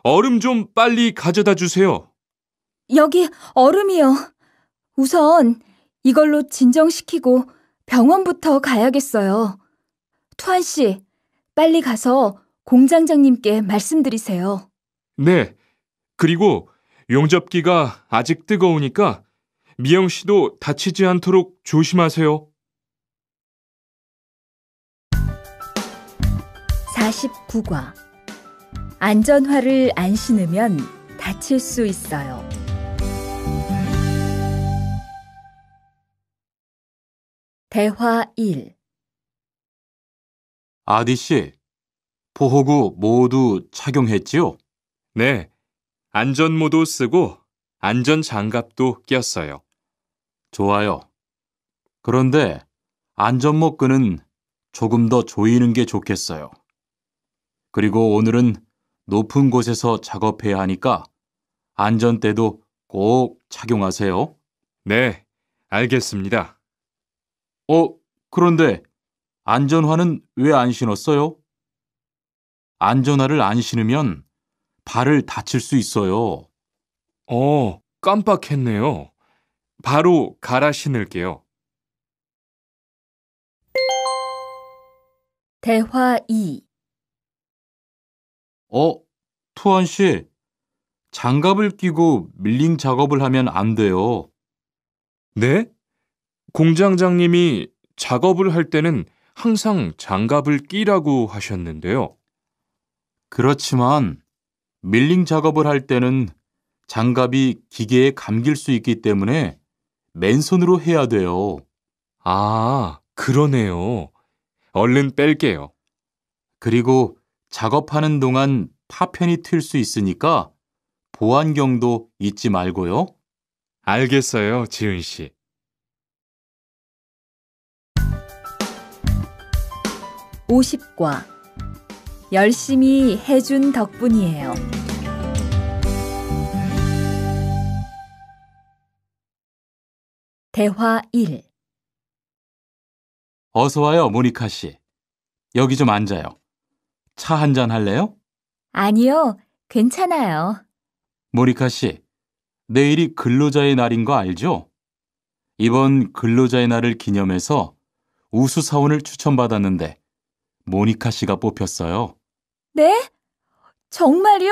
얼음 좀 빨리 가져다 주세요. 여기 얼음이요. 우선 이걸로 진정시키고 병원부터 가야겠어요. 투한 씨, 빨리 가서 공장장님께 말씀드리세요. 네. 그리고 용접기가 아직 뜨거우니까 미영 씨도 다치지 않도록 조심하세요. 49과. 안전화를 안 신으면 다칠 수 있어요. 대화 1. 아디 씨, 보호구 모두 착용했지요? 네. 안전모도 쓰고 안전장갑도 꼈어요. 좋아요. 그런데 안전모 끈은 조금 더 조이는 게 좋겠어요. 그리고 오늘은 높은 곳에서 작업해야 하니까 안전대도 꼭 착용하세요. 네. 알겠습니다. 그런데 안전화는 왜 안 신었어요? 안전화를 안 신으면 발을 다칠 수 있어요. 깜빡했네요. 바로 갈아 신을게요. 대화 2. 투원 씨, 장갑을 끼고 밀링 작업을 하면 안 돼요. 네? 공장장님이 작업을 할 때는 항상 장갑을 끼라고 하셨는데요. 그렇지만 밀링 작업을 할 때는 장갑이 기계에 감길 수 있기 때문에 맨손으로 해야 돼요. 아, 그러네요. 얼른 뺄게요. 그리고 작업하는 동안 파편이 튈 수 있으니까 보안경도 잊지 말고요. 알겠어요, 지은 씨. 50과. 열심히 해준 덕분이에요. 대화 1. 어서 와요, 모니카 씨. 여기 좀 앉아요. 차 한잔 할래요? 아니요, 괜찮아요. 모니카 씨, 내일이 근로자의 날인 거 알죠? 이번 근로자의 날을 기념해서 우수 사원을 추천받았는데 모니카 씨가 뽑혔어요. 네? 정말요?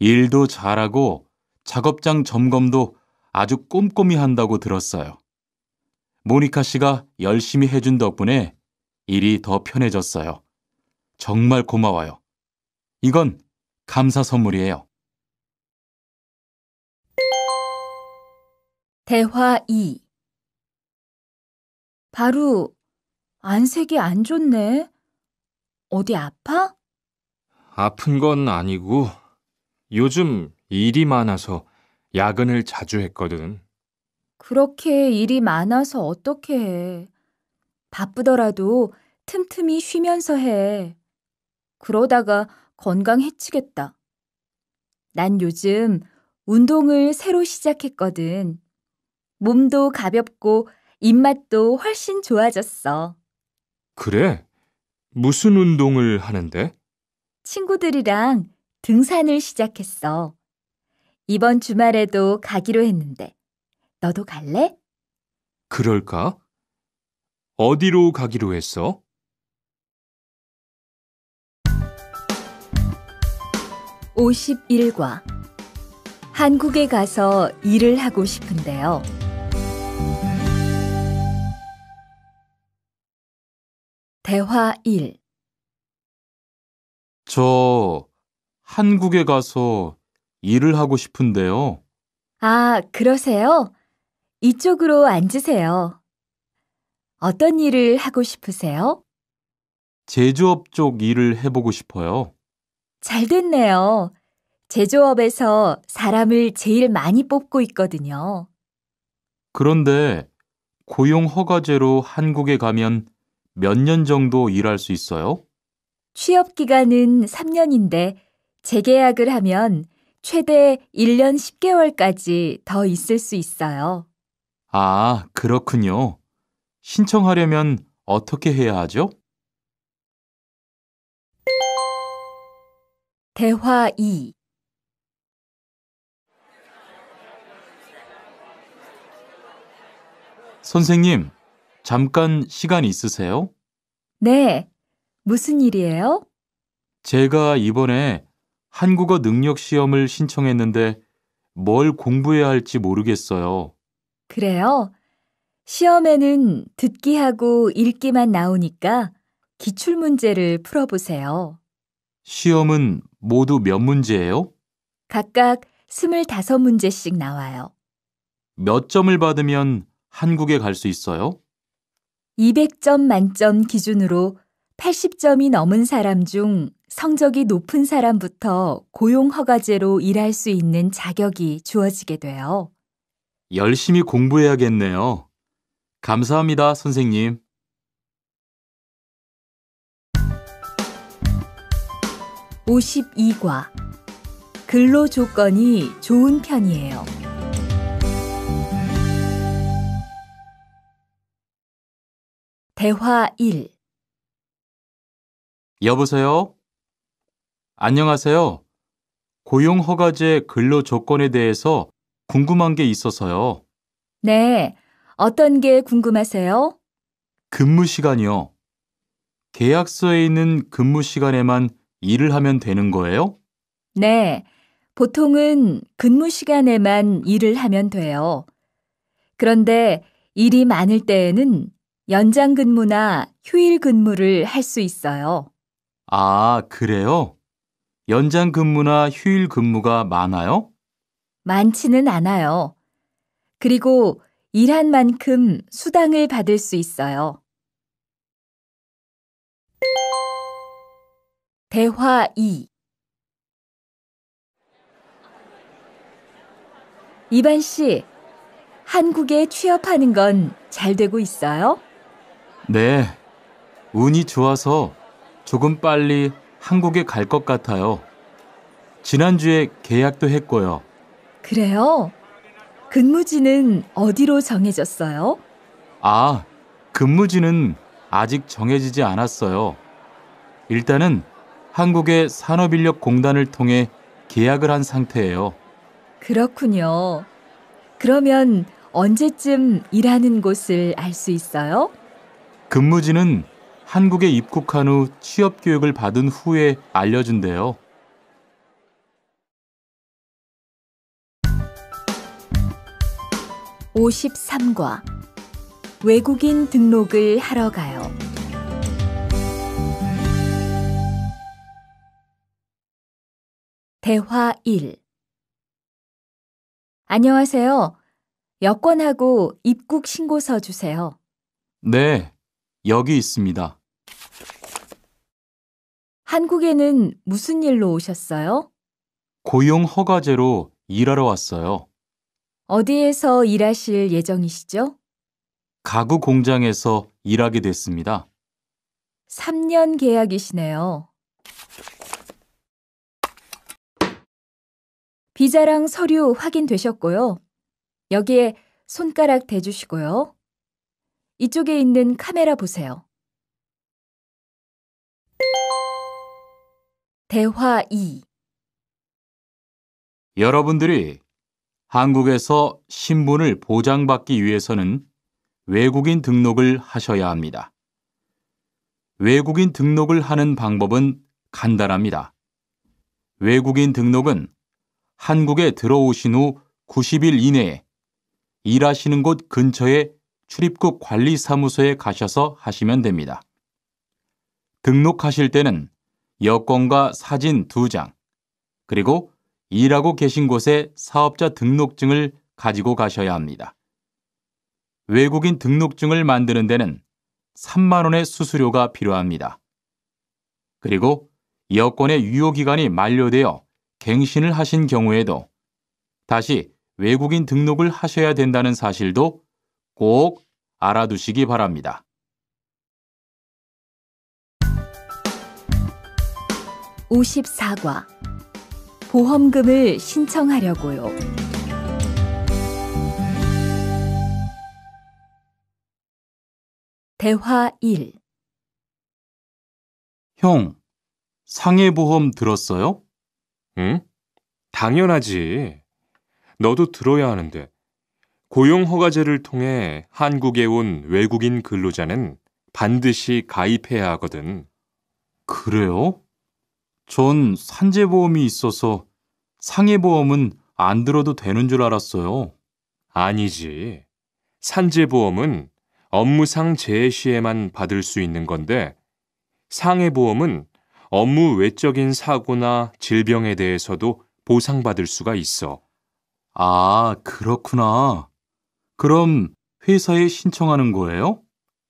일도 잘하고 작업장 점검도 아주 꼼꼼히 한다고 들었어요. 모니카 씨가 열심히 해준 덕분에 일이 더 편해졌어요. 정말 고마워요. 이건 감사 선물이에요. 대화 2. 바로 안색이 안 좋네. 어디 아파? 아픈 건 아니고 요즘 일이 많아서 야근을 자주 했거든. 그렇게 일이 많아서 어떻게 해. 바쁘더라도 틈틈이 쉬면서 해. 그러다가 건강 해치겠다. 난 요즘 운동을 새로 시작했거든. 몸도 가볍고 입맛도 훨씬 좋아졌어. 그래? 무슨 운동을 하는데? 친구들이랑 등산을 시작했어. 이번 주말에도 가기로 했는데, 너도 갈래? 그럴까? 어디로 가기로 했어? 51과. 한국에 가서 일을 하고 싶은데요. 대화 1. 저 한국에 가서 일을 하고 싶은데요. 아, 그러세요? 이쪽으로 앉으세요. 어떤 일을 하고 싶으세요? 제조업 쪽 일을 해보고 싶어요. 잘 됐네요. 제조업에서 사람을 제일 많이 뽑고 있거든요. 그런데 고용 허가제로 한국에 가면 몇 년 정도 일할 수 있어요? 취업 기간은 3년인데 재계약을 하면 최대 1년 10개월까지 더 있을 수 있어요. 아, 그렇군요. 신청하려면 어떻게 해야 하죠? 대화 2. 선생님, 잠깐 시간 있으세요? 네. 무슨 일이에요? 제가 이번에 한국어 능력 시험을 신청했는데 뭘 공부해야 할지 모르겠어요. 그래요? 시험에는 듣기하고 읽기만 나오니까 기출문제를 풀어보세요. 시험은 모두 몇 문제예요? 각각 25문제씩 나와요. 몇 점을 받으면 한국에 갈 수 있어요? 200점 만점 기준으로 80점이 넘은 사람 중 성적이 높은 사람부터 고용허가제로 일할 수 있는 자격이 주어지게 돼요. 열심히 공부해야겠네요. 감사합니다, 선생님. 52과 근로 조건이 좋은 편이에요. 대화 1. 여보세요? 안녕하세요. 고용허가제 근로 조건에 대해서 궁금한 게 있어서요. 네, 어떤 게 궁금하세요? 근무 시간이요. 계약서에 있는 근무 시간에만 일을 하면 되는 거예요? 네, 보통은 근무 시간에만 일을 하면 돼요. 그런데 일이 많을 때에는 연장 근무나 휴일 근무를 할 수 있어요. 아, 그래요? 연장 근무나 휴일 근무가 많아요? 많지는 않아요. 그리고 일한 만큼 수당을 받을 수 있어요. 대화 2. 이반 씨, 한국에 취업하는 건 잘 되고 있어요? 네, 운이 좋아서 조금 빨리 한국에 갈 것 같아요. 지난주에 계약도 했고요. 그래요? 근무지는 어디로 정해졌어요? 아, 근무지는 아직 정해지지 않았어요. 일단은 한국의 산업인력공단을 통해 계약을 한 상태예요. 그렇군요. 그러면 언제쯤 일하는 곳을 알 수 있어요? 근무지는 한국에 입국한 후 취업 교육을 받은 후에 알려준대요. 53과 외국인 등록을 하러 가요. 대화 1. 안녕하세요. 여권하고 입국 신고서 주세요. 네, 여기 있습니다. 한국에는 무슨 일로 오셨어요? 고용 허가제로 일하러 왔어요. 어디에서 일하실 예정이시죠? 가구 공장에서 일하게 됐습니다. 3년 계약이시네요. 비자랑 서류 확인되셨고요. 여기에 손가락 대주시고요. 이쪽에 있는 카메라 보세요. 대화 2. 여러분들이 한국에서 신분을 보장받기 위해서는 외국인 등록을 하셔야 합니다. 외국인 등록을 하는 방법은 간단합니다. 외국인 등록은 한국에 들어오신 후 90일 이내에 일하시는 곳 근처의 출입국 관리사무소에 가셔서 하시면 됩니다. 등록하실 때는 여권과 사진 2장, 그리고 일하고 계신 곳의 사업자 등록증을 가지고 가셔야 합니다. 외국인 등록증을 만드는 데는 3만 원의 수수료가 필요합니다. 그리고 여권의 유효기간이 만료되어 갱신을 하신 경우에도 다시 외국인 등록을 하셔야 된다는 사실도 꼭 알아두시기 바랍니다. 54과 보험금을 신청하려고요. 대화 1. 형, 상해보험 들었어요? 응? 당연하지. 너도 들어야 하는데. 고용허가제를 통해 한국에 온 외국인 근로자는 반드시 가입해야 하거든. 그래요? 전 산재보험이 있어서 상해보험은 안 들어도 되는 줄 알았어요. 아니지. 산재보험은 업무상 재해 시에만 받을 수 있는 건데, 상해보험은 업무 외적인 사고나 질병에 대해서도 보상받을 수가 있어. 아, 그렇구나. 그럼 회사에 신청하는 거예요?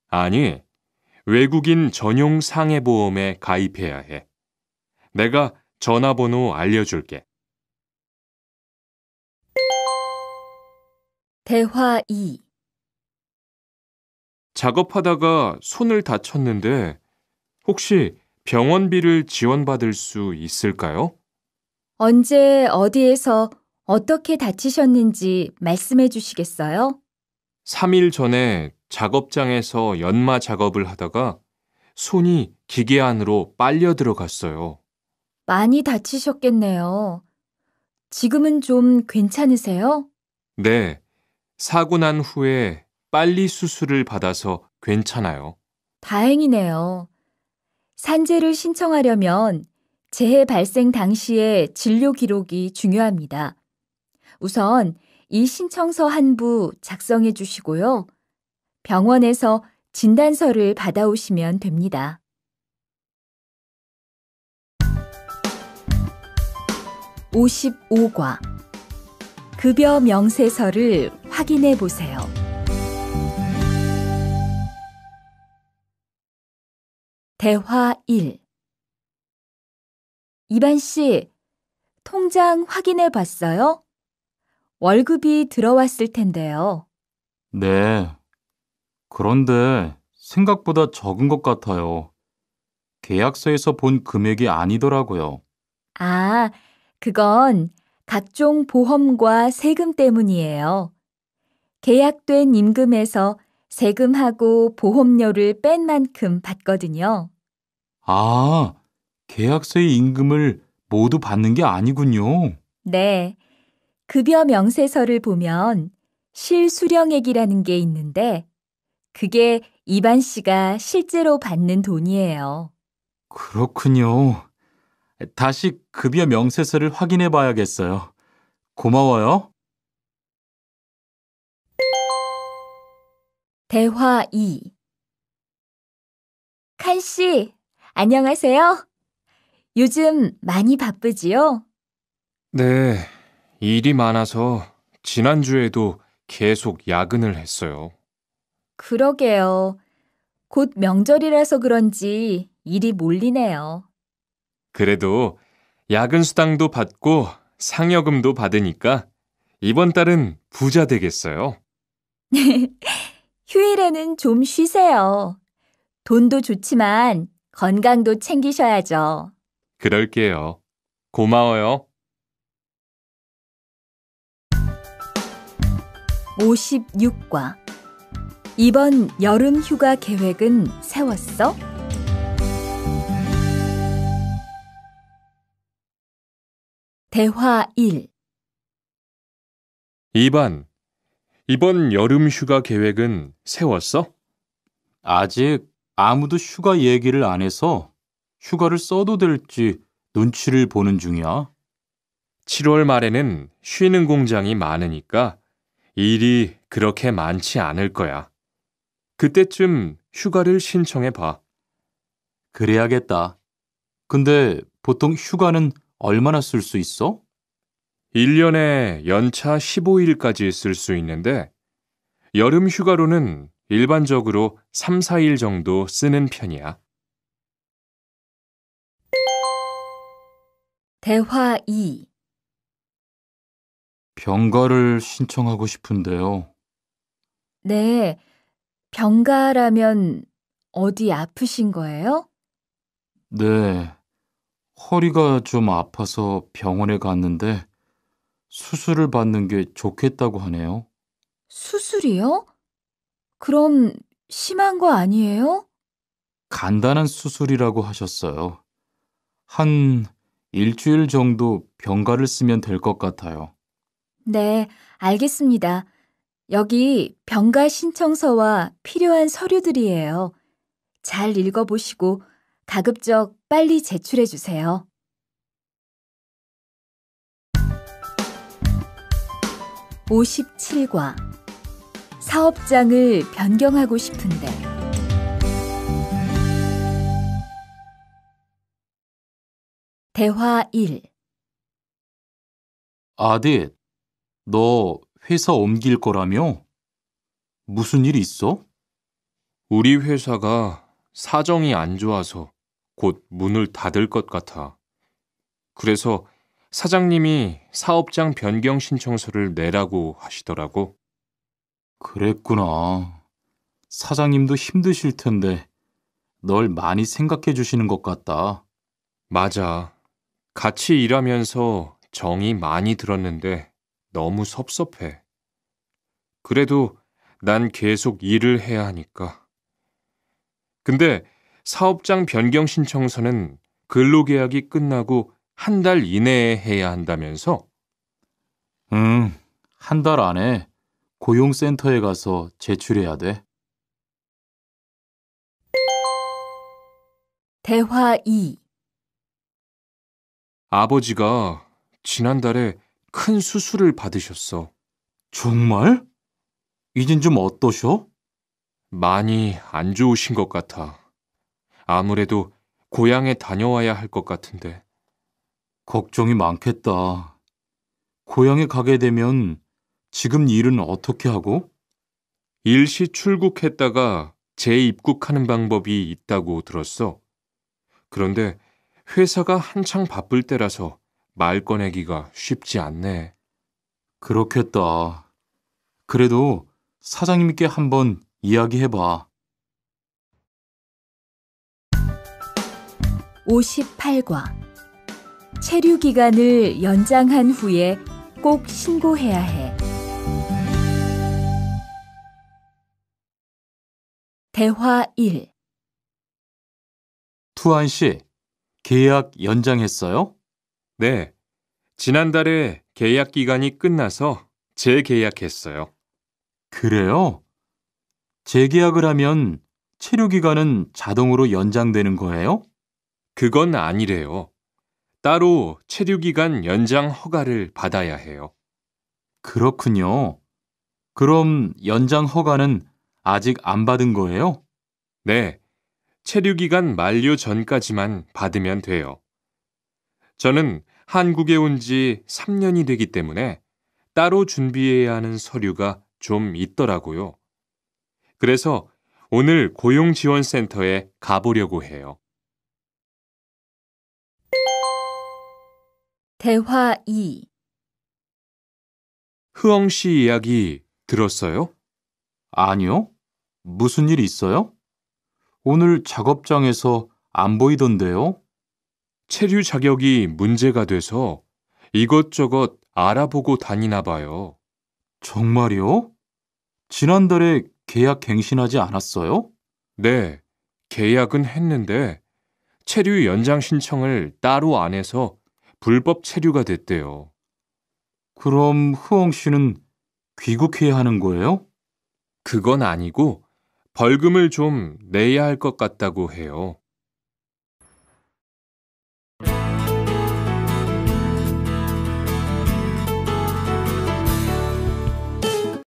아니, 외국인 전용 상해보험에 가입해야 해. 내가 전화번호 알려줄게. 대화 2. 작업하다가 손을 다쳤는데 혹시 병원비를 지원받을 수 있을까요? 언제 어디에서 어떻게 다치셨는지 말씀해 주시겠어요? 3일 전에 작업장에서 연마 작업을 하다가 손이 기계 안으로 빨려 들어갔어요. 많이 다치셨겠네요. 지금은 좀 괜찮으세요? 네, 사고 난 후에 빨리 수술을 받아서 괜찮아요. 다행이네요. 산재를 신청하려면 재해 발생 당시의 진료 기록이 중요합니다. 우선 이 신청서 한 부 작성해 주시고요. 병원에서 진단서를 받아오시면 됩니다. 55과 급여 명세서를 확인해 보세요. 대화 1. 이반 씨, 통장 확인해 봤어요? 월급이 들어왔을 텐데요. 네. 그런데 생각보다 적은 것 같아요. 계약서에서 본 금액이 아니더라고요. 아, 그건 각종 보험과 세금 때문이에요. 계약된 임금에서 세금하고 보험료를 뺀 만큼 받거든요. 아, 계약서의 임금을 모두 받는 게 아니군요. 네. 급여 명세서를 보면 실수령액이라는 게 있는데 그게 이반 씨가 실제로 받는 돈이에요. 그렇군요. 다시 급여 명세서를 확인해 봐야겠어요. 고마워요. 대화 2. 칸 씨, 안녕하세요. 요즘 많이 바쁘지요? 네, 일이 많아서 지난주에도 계속 야근을 했어요. 그러게요. 곧 명절이라서 그런지 일이 몰리네요. 그래도 야근 수당도 받고 상여금도 받으니까 이번 달은 부자 되겠어요. 휴일에는 좀 쉬세요. 돈도 좋지만 건강도 챙기셔야죠. 그럴게요. 고마워요. 56과 이번 여름 휴가 계획은 세웠어? 대화 1. 2번, 이번 여름 휴가 계획은 세웠어? 아직 아무도 휴가 얘기를 안 해서 휴가를 써도 될지 눈치를 보는 중이야. 7월 말에는 쉬는 공장이 많으니까 일이 그렇게 많지 않을 거야. 그때쯤 휴가를 신청해 봐. 그래야겠다. 근데 보통 휴가는 얼마나 쓸 수 있어? 1년에 연차 15일까지 쓸 수 있는데 여름 휴가로는 일반적으로 3, 4일 정도 쓰는 편이야. 대화 2. 병가를 신청하고 싶은데요. 네, 병가라면 어디 아프신 거예요? 네, 허리가 좀 아파서 병원에 갔는데 수술을 받는 게 좋겠다고 하네요. 수술이요? 그럼 심한 거 아니에요? 간단한 수술이라고 하셨어요. 한 일주일 정도 병가를 쓰면 될 것 같아요. 네, 알겠습니다. 여기 병가 신청서와 필요한 서류들이에요. 잘 읽어보시고 가급적 빨리 제출해 주세요. 57과 사업장을 변경하고 싶은데 대화 1. 아딧, 너 회사 옮길 거라며? 무슨 일 있어? 우리 회사가 사정이 안 좋아서 곧 문을 닫을 것 같아. 그래서 사장님이 사업장 변경 신청서를 내라고 하시더라고. 그랬구나. 사장님도 힘드실 텐데 널 많이 생각해 주시는 것 같다. 맞아. 같이 일하면서 정이 많이 들었는데 너무 섭섭해. 그래도 난 계속 일을 해야 하니까. 근데 사업장 변경 신청서는 근로계약이 끝나고 한 달 이내에 해야 한다면서? 응, 한 달 안에 고용센터에 가서 제출해야 돼. 대화 2. 아버지가 지난달에 큰 수술을 받으셨어. 정말? 이젠 좀 어떠셔? 많이 안 좋으신 것 같아. 아무래도 고향에 다녀와야 할 것 같은데. 걱정이 많겠다. 고향에 가게 되면 지금 일은 어떻게 하고? 일시 출국했다가 재입국하는 방법이 있다고 들었어. 그런데 회사가 한창 바쁠 때라서 말 꺼내기가 쉽지 않네. 그렇겠다. 그래도 사장님께 한번 이야기해봐. 58과 체류 기간을 연장한 후에 꼭 신고해야 해. 대화 1. 투안 씨, 계약 연장했어요? 네, 지난달에 계약 기간이 끝나서 재계약했어요. 그래요? 재계약을 하면 체류 기간은 자동으로 연장되는 거예요? 그건 아니래요. 따로 체류기간 연장 허가를 받아야 해요. 그렇군요. 그럼 연장 허가는 아직 안 받은 거예요? 네, 체류기간 만료 전까지만 받으면 돼요. 저는 한국에 온 지 3년이 되기 때문에 따로 준비해야 하는 서류가 좀 있더라고요. 그래서 오늘 고용지원센터에 가보려고 해요. 대화 2. 흐엉 씨 이야기 들었어요? 아니요. 무슨 일 있어요? 오늘 작업장에서 안 보이던데요? 체류 자격이 문제가 돼서 이것저것 알아보고 다니나 봐요. 정말요? 지난달에 계약 갱신하지 않았어요? 네, 계약은 했는데 체류 연장 신청을 따로 안 해서 불법 체류가 됐대요. 그럼 흐엉 씨는 귀국해야 하는 거예요? 그건 아니고 벌금을 좀 내야 할 것 같다고 해요.